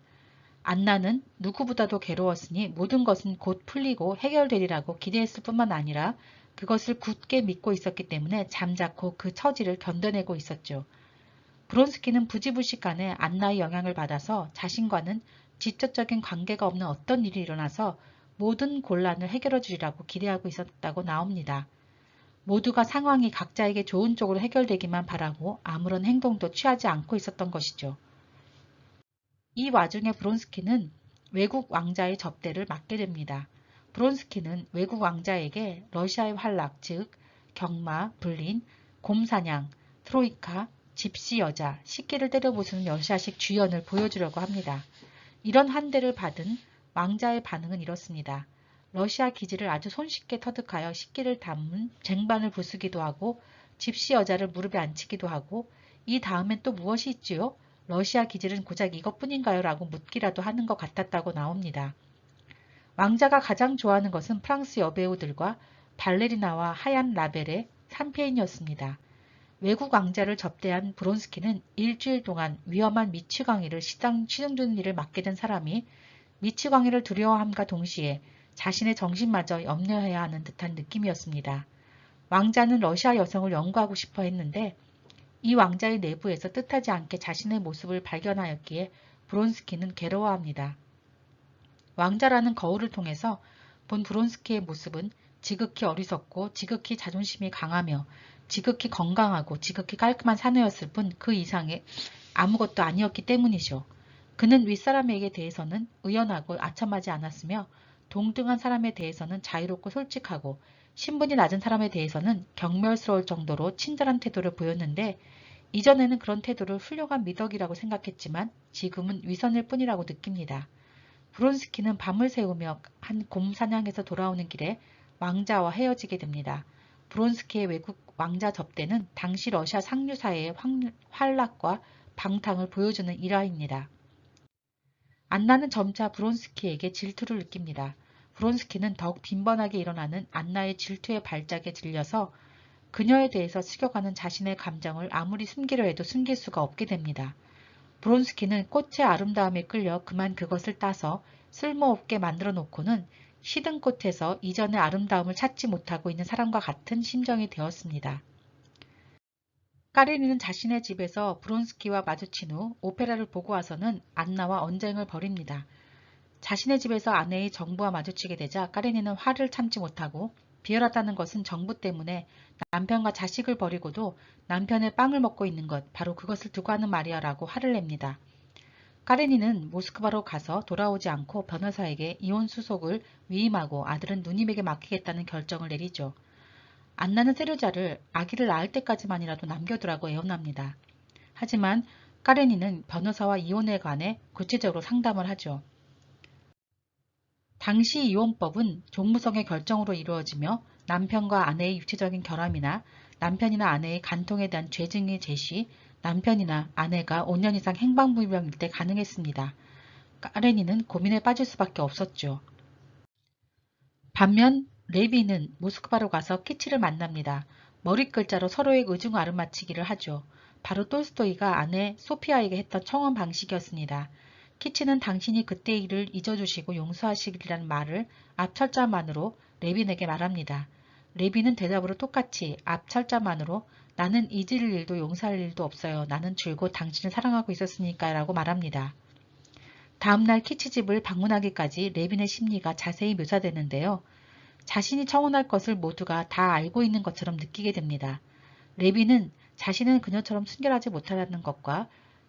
안나는 누구보다도 괴로웠으니 모든 것은 곧 풀리고 해결되리라고 기대했을 뿐만 아니라 그것을 굳게 믿고 있었기 때문에 잠자코 그 처지를 견뎌내고 있었죠. 브론스키는 부지불식간에 안나의 영향을 받아서 자신과는 직접적인 관계가 없는 어떤 일이 일어나서 모든 곤란을 해결해 주리라고 기대하고 있었다고 나옵니다. 모두가 상황이 각자에게 좋은 쪽으로 해결되기만 바라고 아무런 행동도 취하지 않고 있었던 것이죠. 이 와중에 브론스키는 외국 왕자의 접대를 맡게 됩니다. 브론스키는 외국 왕자에게 러시아의 활락, 즉 경마, 불린, 곰사냥, 트로이카, 집시 여자, 식기를 때려 부수는 러시아식 주연을 보여주려고 합니다. 이런 환대를 받은 왕자의 반응은 이렇습니다. 러시아 기지를 아주 손쉽게 터득하여 식기를 담은 쟁반을 부수기도 하고 집시 여자를 무릎에 앉히기도 하고 이 다음엔 또 무엇이 있지요? 러시아 기질은 고작 이것뿐인가요? 라고 묻기라도 하는 것 같았다고 나옵니다. 왕자가 가장 좋아하는 것은 프랑스 여배우들과 발레리나와 하얀 라벨의 3페인이었습니다. 외국 왕자를 접대한 브론스키는 일주일 동안 위험한 미치광이를 시중 주는 일을 맡게 된 사람이 미치광이를 두려워함과 동시에 자신의 정신마저 염려해야 하는 듯한 느낌이었습니다. 왕자는 러시아 여성을 연구하고 싶어 했는데 이 왕자의 내부에서 뜻하지 않게 자신의 모습을 발견하였기에 브론스키는 괴로워합니다. 왕자라는 거울을 통해서 본 브론스키의 모습은 지극히 어리석고 지극히 자존심이 강하며 지극히 건강하고 지극히 깔끔한 사내였을 뿐 그 이상의 아무것도 아니었기 때문이죠. 그는 윗사람에게 대해서는 의연하고 아첨하지 않았으며 동등한 사람에 대해서는 자유롭고 솔직하고 신분이 낮은 사람에 대해서는 경멸스러울 정도로 친절한 태도를 보였는데 이전에는 그런 태도를 훌륭한 미덕이라고 생각했지만 지금은 위선일 뿐이라고 느낍니다. 브론스키는 밤을 새우며 한 곰 사냥에서 돌아오는 길에 왕자와 헤어지게 됩니다. 브론스키의 외국 왕자 접대는 당시 러시아 상류사회의 활락과 방탕을 보여주는 일화입니다. 안나는 점차 브론스키에게 질투를 느낍니다. 브론스키는 더욱 빈번하게 일어나는 안나의 질투의 발작에 들려서 그녀에 대해서 스겨가는 자신의 감정을 아무리 숨기려 해도 숨길 수가 없게 됩니다. 브론스키는 꽃의 아름다움에 끌려 그만 그것을 따서 쓸모없게 만들어 놓고는 시든 꽃에서 이전의 아름다움을 찾지 못하고 있는 사람과 같은 심정이 되었습니다. 까레니는 자신의 집에서 브론스키와 마주친 후 오페라를 보고 와서는 안나와 언쟁을 벌입니다. 자신의 집에서 아내의 정부와 마주치게 되자 까레니는 화를 참지 못하고 비열하다는 것은 정부 때문에 남편과 자식을 버리고도 남편의 빵을 먹고 있는 것, 바로 그것을 두고 하는 말이야 라고 화를 냅니다. 까레니는 모스크바로 가서 돌아오지 않고 변호사에게 이혼 수속을 위임하고 아들은 누님에게 맡기겠다는 결정을 내리죠. 안나는 세류자를 아기를 낳을 때까지만이라도 남겨두라고 애원합니다. 하지만 까레니는 변호사와 이혼에 관해 구체적으로 상담을 하죠. 당시 이혼법은 종무성의 결정으로 이루어지며 남편과 아내의 육체적인 결함이나 남편이나 아내의 간통에 대한 죄증의 제시, 남편이나 아내가 5년 이상 행방불명일 때 가능했습니다. 까레니는 고민에 빠질 수밖에 없었죠. 반면 레비는 모스크바로 가서 키치를 만납니다. 머리글자로 서로의 의중 아름맞히기를 하죠. 바로 톨스토이가 아내 소피아에게 했던 청원 방식이었습니다. 키치는 당신이 그때 일을 잊어주시고 용서하시기라는 말을 앞철자만으로 레빈에게 말합니다. 레빈은 대답으로 똑같이 앞철자만으로 나는 잊을 일도 용서할 일도 없어요. 나는 줄곧 당신을 사랑하고 있었으니까 라고 말합니다. 다음날 키치 집을 방문하기까지 레빈의 심리가 자세히 묘사되는데요. 자신이 청혼할 것을 모두가 다 알고 있는 것처럼 느끼게 됩니다. 레빈은 자신은 그녀처럼 순결하지 못하다는 것과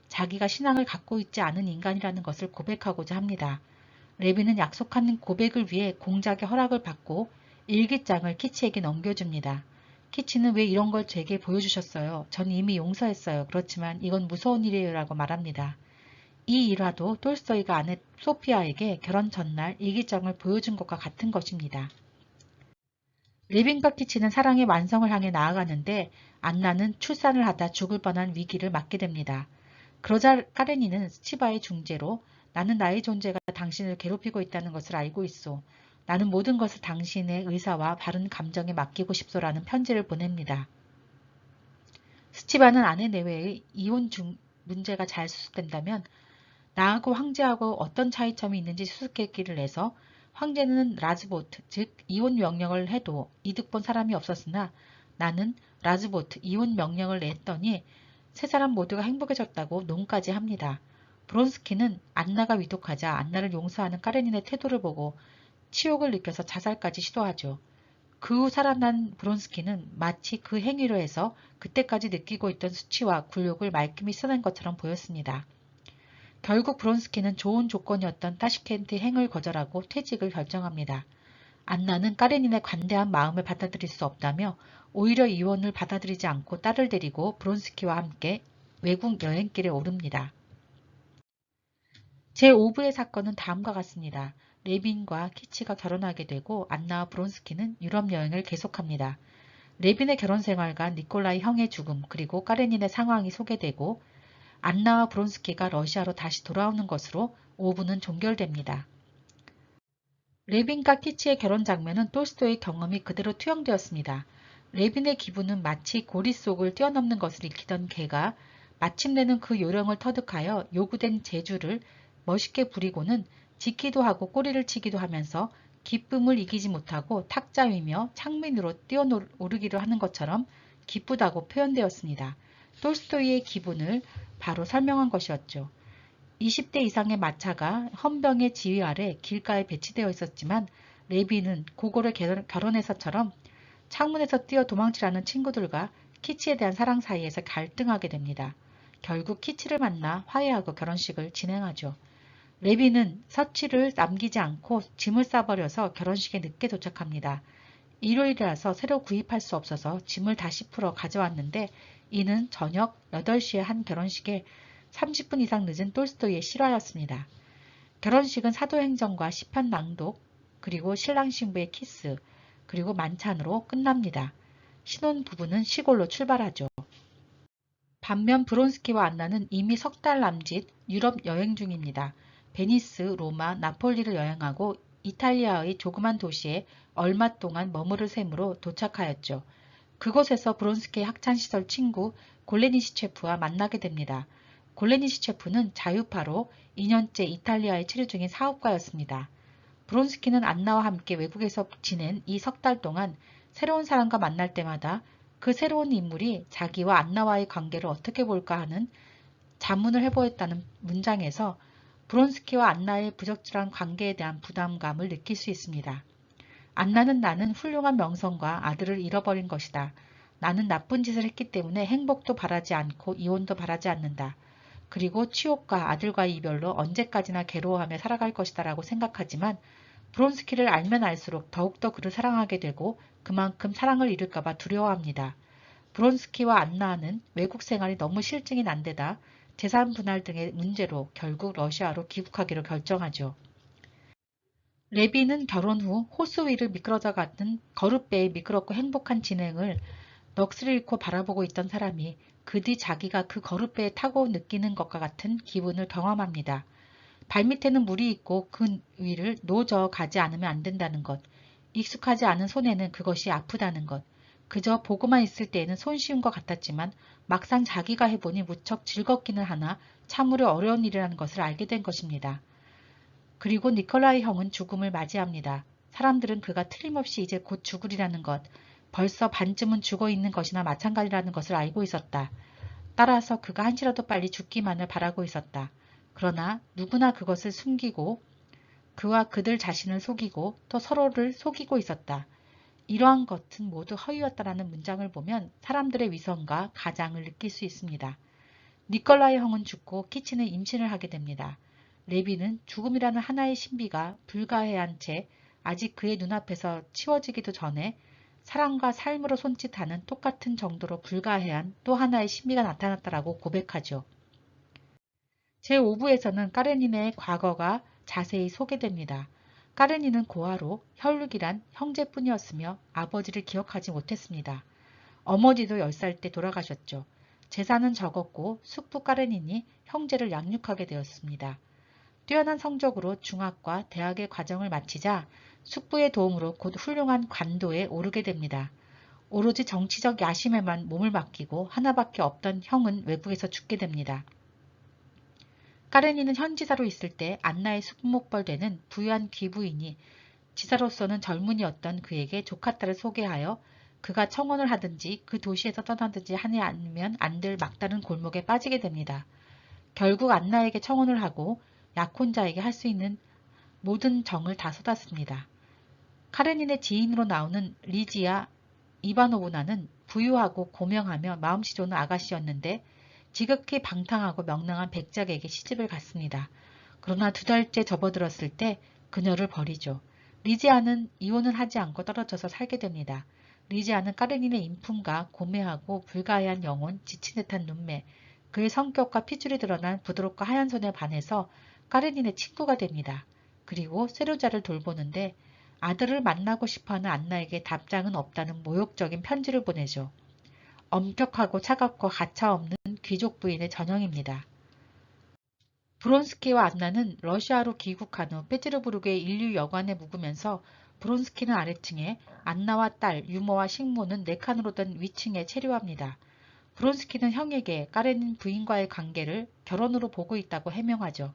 자기가 신앙을 갖고 있지 않은 인간이라는 것을 고백하고자 합니다. 레빈은 약속한 고백을 위해 공작의 허락을 받고 일기장을 키치에게 넘겨줍니다. 키치는 왜 이런 걸 제게 보여주셨어요? 전 이미 용서했어요. 그렇지만 이건 무서운 일이에요 라고 말합니다. 이 일화도 톨스토이가 아내 소피아에게 결혼 전날 일기장을 보여준 것과 같은 것입니다. 레빈과 키치는 사랑의 완성을 향해 나아가는데 안나는 출산을 하다 죽을 뻔한 위기를 맞게 됩니다. 그러자 카레니는 스치바의 중재로 나는 나의 존재가 당신을 괴롭히고 있다는 것을 알고 있소. 나는 모든 것을 당신의 의사와 바른 감정에 맡기고 싶소라는 편지를 보냅니다. 스치바는 아내 내외의 이혼 중 문제가 잘 수습된다면 나하고 황제하고 어떤 차이점이 있는지 수수께끼를 내서 황제는 라즈보트, 즉 이혼 명령을 해도 이득 본 사람이 없었으나 나는 라즈보트, 이혼 명령을 냈더니 세 사람 모두가 행복해졌다고 농까지 합니다. 브론스키는 안나가 위독하자 안나를 용서하는 카레닌의 태도를 보고 치욕을 느껴서 자살까지 시도하죠. 그 후 살아난 브론스키는 마치 그 행위로 해서 그때까지 느끼고 있던 수치와 굴욕을 말끔히 써낸 것처럼 보였습니다. 결국 브론스키는 좋은 조건이었던 타시켄트 행을 거절하고 퇴직을 결정합니다. 안나는 카레닌의 관대한 마음을 받아들일 수 없다며 오히려 이혼을 받아들이지 않고 딸을 데리고 브론스키와 함께 외국 여행길에 오릅니다. 제5부의 사건은 다음과 같습니다. 레빈과 키치가 결혼하게 되고 안나와 브론스키는 유럽 여행을 계속합니다. 레빈의 결혼 생활과 니콜라이 형의 죽음 그리고 카레닌의 상황이 소개되고 안나와 브론스키가 러시아로 다시 돌아오는 것으로 5부는 종결됩니다. 레빈과 키치의 결혼 장면은 톨스토이의 경험이 그대로 투영되었습니다. 레빈의 기분은 마치 고리 속을 뛰어넘는 것을 익히던 개가 마침내는 그 요령을 터득하여 요구된 재주를 멋있게 부리고는 짖기도 하고 꼬리를 치기도 하면서 기쁨을 이기지 못하고 탁자 위며 창문으로 뛰어오르기를 하는 것처럼 기쁘다고 표현되었습니다. 톨스토이의 기분을 바로 설명한 것이었죠. 20대 이상의 마차가 헌병의 지휘 아래 길가에 배치되어 있었지만 레비는 고고를 결혼해서처럼 창문에서 뛰어 도망치라는 친구들과 키치에 대한 사랑 사이에서 갈등하게 됩니다. 결국 키치를 만나 화해하고 결혼식을 진행하죠. 레비는 서치를 남기지 않고 짐을 싸버려서 결혼식에 늦게 도착합니다. 일요일이라서 새로 구입할 수 없어서 짐을 다시 풀어 가져왔는데 이는 저녁 8시에 한 결혼식에 30분 이상 늦은 톨스토이의 실화였습니다. 결혼식은 사도행전과 시편 낭독, 그리고 신랑 신부의 키스, 그리고 만찬으로 끝납니다. 신혼 부부는 시골로 출발하죠. 반면 브론스키와 안나는 이미 석 달 남짓 유럽 여행 중입니다. 베니스, 로마, 나폴리를 여행하고 이탈리아의 조그만 도시에 얼마 동안 머무를 셈으로 도착하였죠. 그곳에서 브론스키의 학창시절 친구 골레니시 체프와 만나게 됩니다. 골레니시 체프는 자유파로 2년째 이탈리아에 체류 중인 사업가였습니다. 브론스키는 안나와 함께 외국에서 지낸 이 석 달 동안 새로운 사람과 만날 때마다 그 새로운 인물이 자기와 안나와의 관계를 어떻게 볼까 하는 자문을 해보였다는 문장에서 브론스키와 안나의 부적절한 관계에 대한 부담감을 느낄 수 있습니다. 안나는 나는 훌륭한 명성과 아들을 잃어버린 것이다. 나는 나쁜 짓을 했기 때문에 행복도 바라지 않고 이혼도 바라지 않는다. 그리고 치욕과 아들과의 이별로 언제까지나 괴로워하며 살아갈 것이다 라고 생각하지만 브론스키를 알면 알수록 더욱더 그를 사랑하게 되고 그만큼 사랑을 잃을까봐 두려워합니다. 브론스키와 안나는 외국 생활이 너무 실증이 난 데다 재산 분할 등의 문제로 결국 러시아로 귀국하기로 결정하죠. 레비는 결혼 후 호수 위를 미끄러져 갔던 거룻배의 미끄럽고 행복한 진행을 넋을 잃고 바라보고 있던 사람이 그 뒤 자기가 그 거룻배에 타고 느끼는 것과 같은 기분을 경험합니다. 발밑에는 물이 있고 그 위를 노저 가지 않으면 안 된다는 것, 익숙하지 않은 손에는 그것이 아프다는 것, 그저 보고만 있을 때에는 손쉬운 것 같았지만 막상 자기가 해보니 무척 즐겁기는 하나 참으로 어려운 일이라는 것을 알게 된 것입니다. 그리고 니콜라이 형은 죽음을 맞이합니다. 사람들은 그가 틀림없이 이제 곧 죽으리라는 것, 벌써 반쯤은 죽어 있는 것이나 마찬가지라는 것을 알고 있었다. 따라서 그가 한시라도 빨리 죽기만을 바라고 있었다. 그러나 누구나 그것을 숨기고 그와 그들 자신을 속이고 또 서로를 속이고 있었다. 이러한 것은 모두 허위였다라는 문장을 보면 사람들의 위선과 가장을 느낄 수 있습니다. 니콜라이 형은 죽고 키치는 임신을 하게 됩니다. 레비는 죽음이라는 하나의 신비가 불가해한 채 아직 그의 눈앞에서 치워지기도 전에 사랑과 삶으로 손짓하는 똑같은 정도로 불가해한 또 하나의 신비가 나타났다라고 고백하죠. 제5부에서는 까레니네의 과거가 자세히 소개됩니다. 까레니는 고아로 혈육이란 형제뿐이었으며 아버지를 기억하지 못했습니다. 어머니도 10살 때 돌아가셨죠. 재산은 적었고 숙부 까레닌이 형제를 양육하게 되었습니다. 뛰어난 성적으로 중학과 대학의 과정을 마치자 숙부의 도움으로 곧 훌륭한 관도에 오르게 됩니다. 오로지 정치적 야심에만 몸을 맡기고 하나밖에 없던 형은 외국에서 죽게 됩니다. 까레니는 현지사로 있을 때 안나의 숙목벌되는 부유한 귀부인이 지사로서는 젊은이였던 그에게 조카딸을 소개하여 그가 청혼을 하든지 그 도시에서 떠나든지 하지 않으면 안 될 막다른 골목에 빠지게 됩니다. 결국 안나에게 청혼을 하고 약혼자에게 할 수 있는 모든 정을 다 쏟았습니다. 카레닌의 지인으로 나오는 리지아 이바노브나는 부유하고 고명하며 마음씨 좋은 아가씨였는데 지극히 방탕하고 명랑한 백작에게 시집을 갔습니다. 그러나 2달째 접어들었을 때 그녀를 버리죠. 리지아는 이혼은 하지 않고 떨어져서 살게 됩니다. 리지아는 까레닌의 인품과 고매하고 불가해한 영혼, 지친 듯한 눈매, 그의 성격과 핏줄이 드러난 부드럽고 하얀 손에 반해서 까레닌의 친구가 됩니다. 그리고 세류자를 돌보는데 아들을 만나고 싶어하는 안나에게 답장은 없다는 모욕적인 편지를 보내죠. 엄격하고 차갑고 가차없는 귀족 부인의 전형입니다. 브론스키와 안나는 러시아로 귀국한 후 페테르부르크의 인류 여관에 묵으면서 브론스키는 아래층에 안나와 딸 유모와 식모는 4칸으로 된 위층에 체류합니다. 브론스키는 형에게 까레닌 부인과의 관계를 결혼으로 보고 있다고 해명하죠.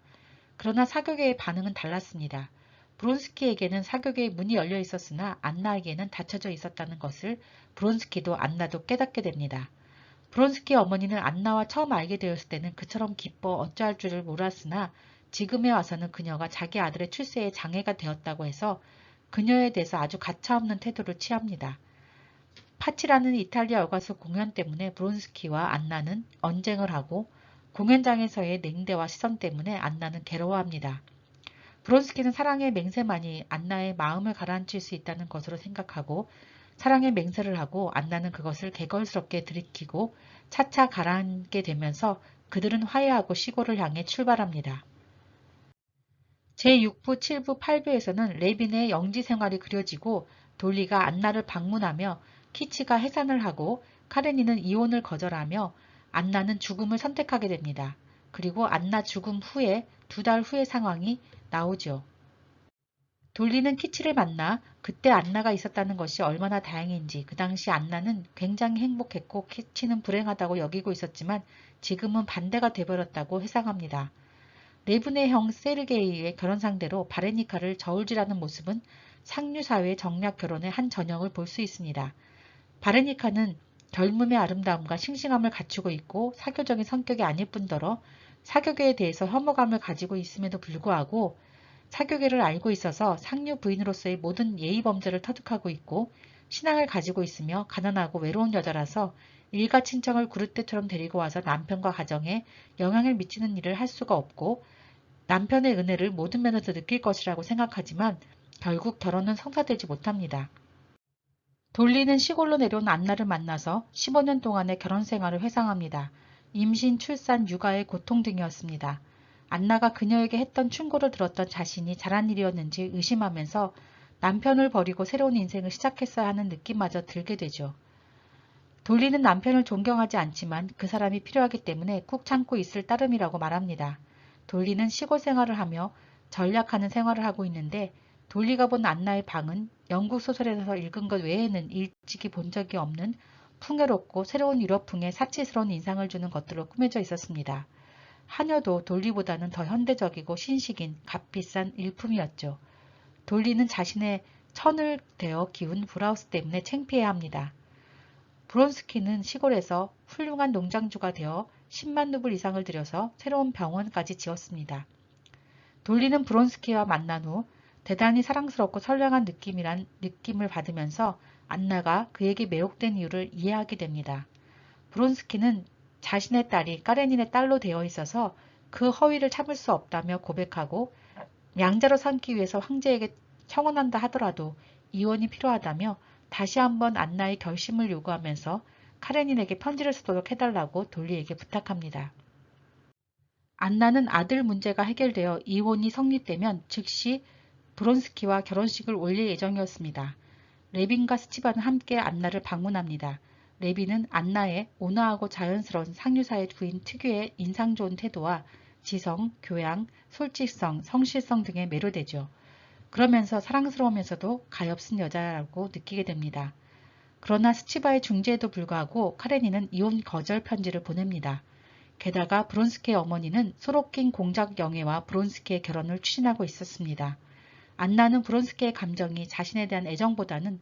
그러나 사교계의 반응은 달랐습니다. 브론스키에게는 사교계의 문이 열려 있었으나 안나에게는 닫혀져 있었다는 것을 브론스키도 안나도 깨닫게 됩니다. 브론스키의 어머니는 안나와 처음 알게 되었을 때는 그처럼 기뻐 어찌할 줄을 몰랐으나 지금에 와서는 그녀가 자기 아들의 출세에 장애가 되었다고 해서 그녀에 대해서 아주 가차없는 태도를 취합니다. 파치라는 이탈리아 여가수 공연 때문에 브론스키와 안나는 언쟁을 하고 공연장에서의 냉대와 시선 때문에 안나는 괴로워합니다. 브론스키는 사랑의 맹세만이 안나의 마음을 가라앉힐 수 있다는 것으로 생각하고 사랑의 맹세를 하고 안나는 그것을 개걸스럽게 들이키고 차차 가라앉게 되면서 그들은 화해하고 시골을 향해 출발합니다. 제6부, 7부, 8부에서는 레빈의 영지 생활이 그려지고 돌리가 안나를 방문하며 키치가 해산을 하고 카레니는 이혼을 거절하며 안나는 죽음을 선택하게 됩니다. 그리고 안나 죽음 후에 2달 후의 상황이 나오죠. 돌리는 키치를 만나 그때 안나가 있었다는 것이 얼마나 다행인지 그 당시 안나는 굉장히 행복했고 키치는 불행하다고 여기고 있었지만 지금은 반대가 돼버렸다고 회상합니다. 레브네 형 세르게이의 결혼 상대로 바레니카를 저울질하는 모습은 상류사회의 정략 결혼의 한 전형을 볼 수 있습니다. 바레니카는 젊음의 아름다움과 싱싱함을 갖추고 있고 사교적인 성격이 아닐 뿐더러 사교계에 대해서 혐오감을 가지고 있음에도 불구하고 사교계를 알고 있어서 상류 부인으로서의 모든 예의 범죄를 터득하고 있고 신앙을 가지고 있으며 가난하고 외로운 여자라서 일가 친척을 구르떼처럼 데리고 와서 남편과 가정에 영향을 미치는 일을 할 수가 없고 남편의 은혜를 모든 면에서 느낄 것이라고 생각하지만 결국 결혼은 성사되지 못합니다. 돌리는 시골로 내려온 안나를 만나서 15년 동안의 결혼 생활을 회상합니다. 임신, 출산, 육아의 고통 등이었습니다. 안나가 그녀에게 했던 충고를 들었던 자신이 잘한 일이었는지 의심하면서 남편을 버리고 새로운 인생을 시작했어야 하는 느낌마저 들게 되죠. 돌리는 남편을 존경하지 않지만 그 사람이 필요하기 때문에 꾹 참고 있을 따름이라고 말합니다. 돌리는 시골 생활을 하며 전략하는 생활을 하고 있는데 돌리가 본 안나의 방은 영국 소설에서 읽은 것 외에는 일찍이 본 적이 없는 풍요롭고 새로운 유럽풍의 사치스러운 인상을 주는 것들로 꾸며져 있었습니다. 하녀도 돌리보다는 더 현대적이고 신식인 값비싼 일품이었죠. 돌리는 자신의 천을 대어 기운 브라우스 때문에 창피해합니다. 브론스키는 시골에서 훌륭한 농장주가 되어 10만 루블 이상을 들여서 새로운 병원까지 지었습니다. 돌리는 브론스키와 만난 후 대단히 사랑스럽고 선량한 느낌을 받으면서 안나가 그에게 매혹된 이유를 이해하게 됩니다. 브론스키는 자신의 딸이 까레닌의 딸로 되어 있어서 그 허위를 참을 수 없다며 고백하고 양자로 삼기 위해서 황제에게 청혼한다 하더라도 이혼이 필요하다며 다시 한번 안나의 결심을 요구하면서 카레닌에게 편지를 쓰도록 해달라고 돌리에게 부탁합니다. 안나는 아들 문제가 해결되어 이혼이 성립되면 즉시 브론스키와 결혼식을 올릴 예정이었습니다. 레빈과 스티바는 함께 안나를 방문합니다. 레빈은 안나의 온화하고 자연스러운 상류사의 부인 특유의 인상 좋은 태도와 지성, 교양, 솔직성, 성실성 등에 매료되죠. 그러면서 사랑스러우면서도 가엾은 여자라고 느끼게 됩니다. 그러나 스티바의 중재에도 불구하고 카레니는 이혼 거절 편지를 보냅니다. 게다가 브론스키의 어머니는 소로킨 공작 영예와 브론스키의 결혼을 추진하고 있었습니다. 안나는 브론스키의 감정이 자신에 대한 애정보다는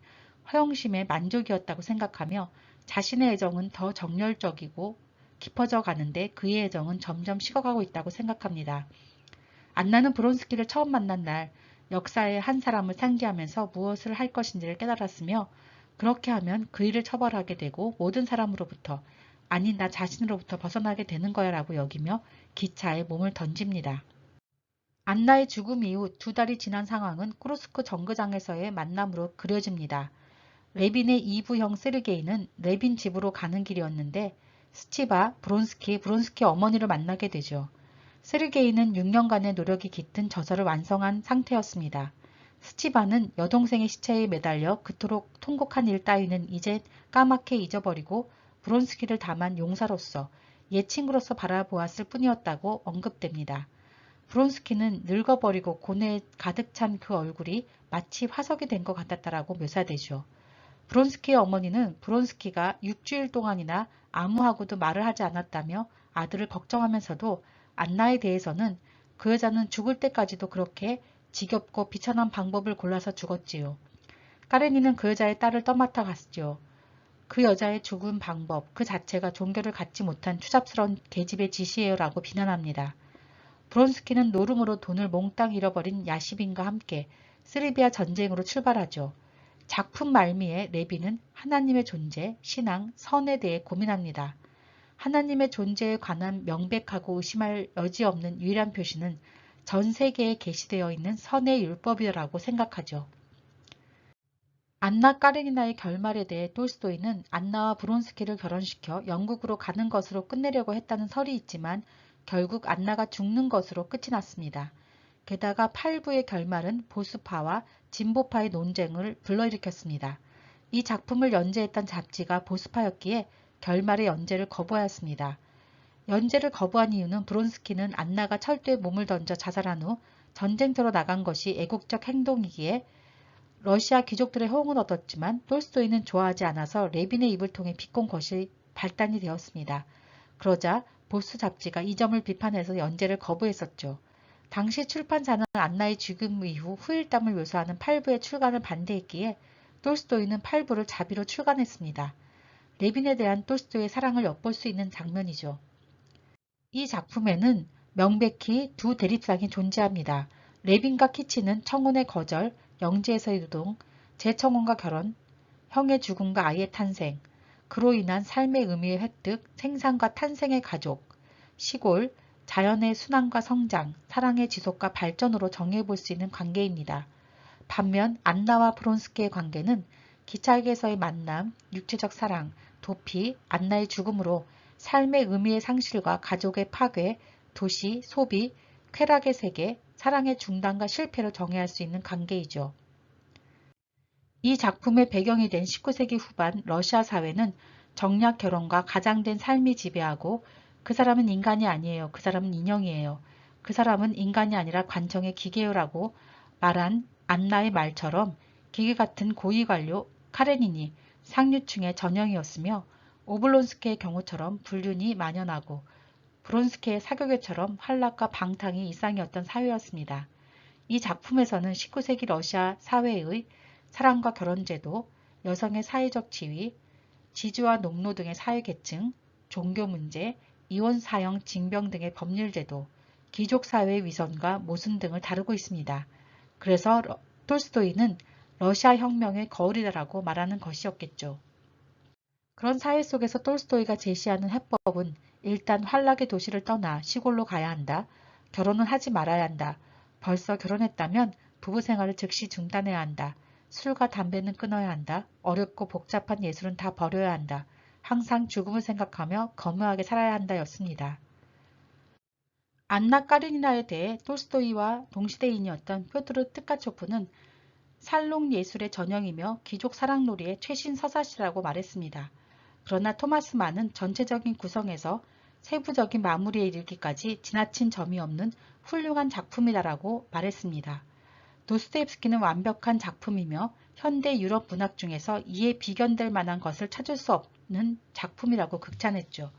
허영심의 만족이었다고 생각하며 자신의 애정은 더 정열적이고 깊어져 가는데 그의 애정은 점점 식어가고 있다고 생각합니다. 안나는 브론스키를 처음 만난 날 역사의 한 사람을 상기하면서 무엇을 할 것인지를 깨달았으며 그렇게 하면 그 일을 처벌하게 되고 모든 사람으로부터 아니 나 자신으로부터 벗어나게 되는 거야 라고 여기며 기차에 몸을 던집니다. 안나의 죽음 이후 2달이 지난 상황은 쿠르스크 정거장에서의 만남으로 그려집니다. 레빈의 2부형 세르게이는 레빈 집으로 가는 길이었는데 스티바, 브론스키 어머니를 만나게 되죠. 세르게이는 6년간의 노력이 깃든 저서를 완성한 상태였습니다. 스티바는 여동생의 시체에 매달려 그토록 통곡한 일 따위는 이제 까맣게 잊어버리고 브론스키를 담한 용사로서 옛 친구로서 바라보았을 뿐이었다고 언급됩니다. 브론스키는 늙어버리고 고뇌에 가득 찬 그 얼굴이 마치 화석이 된 것 같았다라고 묘사되죠. 브론스키의 어머니는 브론스키가 6주일 동안이나 아무하고도 말을 하지 않았다며 아들을 걱정하면서도 안나에 대해서는 그 여자는 죽을 때까지도 그렇게 지겹고 비천한 방법을 골라서 죽었지요. 까레니는 그 여자의 딸을 떠맡아 갔지요. 그 여자의 죽은 방법 그 자체가 종교를 갖지 못한 추잡스러운 계집의 짓이에요 라고 비난합니다. 브론스키는 노름으로 돈을 몽땅 잃어버린 야시빈과 함께 스리비아 전쟁으로 출발하죠. 작품 말미에 레비는 하나님의 존재, 신앙, 선에 대해 고민합니다. 하나님의 존재에 관한 명백하고 의심할 여지 없는 유일한 표시는 전 세계에 게시되어 있는 선의 율법이라고 생각하죠. 안나 까레니나의 결말에 대해 톨스토이는 안나와 브론스키를 결혼시켜 영국으로 가는 것으로 끝내려고 했다는 설이 있지만 결국 안나가 죽는 것으로 끝이 났습니다. 게다가 8부의 결말은 보수파와 진보파의 논쟁을 불러일으켰습니다. 이 작품을 연재했던 잡지가 보수파였기에 결말의 연재를 거부하였습니다. 연재를 거부한 이유는 브론스키는 안나가 철도에 몸을 던져 자살한 후 전쟁터로 나간 것이 애국적 행동이기에 러시아 귀족들의 호응을 얻었지만 톨스토이는 좋아하지 않아서 레빈의 입을 통해 비꼰 것이 발단이 되었습니다. 그러자 보수 잡지가 이 점을 비판해서 연재를 거부했었죠. 당시 출판사는 안나의 죽음 이후 후일담을 묘사하는 8부의 출간을 반대했기에 톨스토이는 8부를 자비로 출간했습니다. 레빈에 대한 톨스토이의 사랑을 엿볼 수 있는 장면이죠. 이 작품에는 명백히 두 대립상이 존재합니다. 레빈과 키치는 청혼의 거절, 영지에서의 노동, 재청혼과 결혼, 형의 죽음과 아이의 탄생, 그로 인한 삶의 의미의 획득, 생산과 탄생의 가족, 시골, 자연의 순환과 성장, 사랑의 지속과 발전으로 정의해볼 수 있는 관계입니다. 반면 안나와 브론스키의 관계는 기차역에서의 만남, 육체적 사랑, 도피, 안나의 죽음으로 삶의 의미의 상실과 가족의 파괴, 도시, 소비, 쾌락의 세계, 사랑의 중단과 실패를 정의할 수 있는 관계이죠. 이 작품의 배경이 된 19세기 후반 러시아 사회는 정략 결혼과 가장된 삶이 지배하고 그 사람은 인간이 아니에요. 그 사람은 인형이에요. 그 사람은 인간이 아니라 관청의 기계요라고 말한 안나의 말처럼 기계 같은 고위관료 카레닌이 상류층의 전형이었으며 오블론스키의 경우처럼 불륜이 만연하고 브론스키의 사교계처럼 환락과 방탕이 일상이었던 사회였습니다. 이 작품에서는 19세기 러시아 사회의 사랑과 결혼제도, 여성의 사회적 지위, 지주와 농노 등의 사회계층, 종교 문제, 이혼 사형 징병 등의 법률제도, 귀족사회의 위선과 모순 등을 다루고 있습니다. 그래서 톨스토이는 러시아 혁명의 거울이라고 말하는 것이었겠죠. 그런 사회 속에서 톨스토이가 제시하는 해법은 일단 환락의 도시를 떠나 시골로 가야 한다. 결혼은 하지 말아야 한다. 벌써 결혼했다면 부부 생활을 즉시 중단해야 한다. 술과 담배는 끊어야 한다. 어렵고 복잡한 예술은 다 버려야 한다. 항상 죽음을 생각하며 거무하게 살아야 한다였습니다. 안나 까르니나에 대해 톨스토이와 동시대인이었던 뾰드르 트카초프는 살롱 예술의 전형이며 귀족 사랑놀이의 최신 서사시라고 말했습니다. 그러나 토마스 만은 전체적인 구성에서 세부적인 마무리에 이르기까지 지나친 점이 없는 훌륭한 작품이다라고 말했습니다. 도스토옙스키는 완벽한 작품이며 현대 유럽 문학 중에서 이에 비견될 만한 것을 찾을 수 없는 작품이라고 극찬했죠.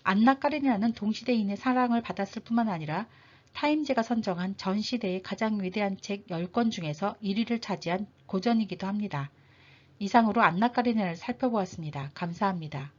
안나 까르니나는 동시대인의 사랑을 받았을 뿐만 아니라 타임지가 선정한 전 시대의 가장 위대한 책 10권 중에서 1위를 차지한 고전이기도 합니다. 이상으로 안나 까르니나를 살펴보았습니다. 감사합니다.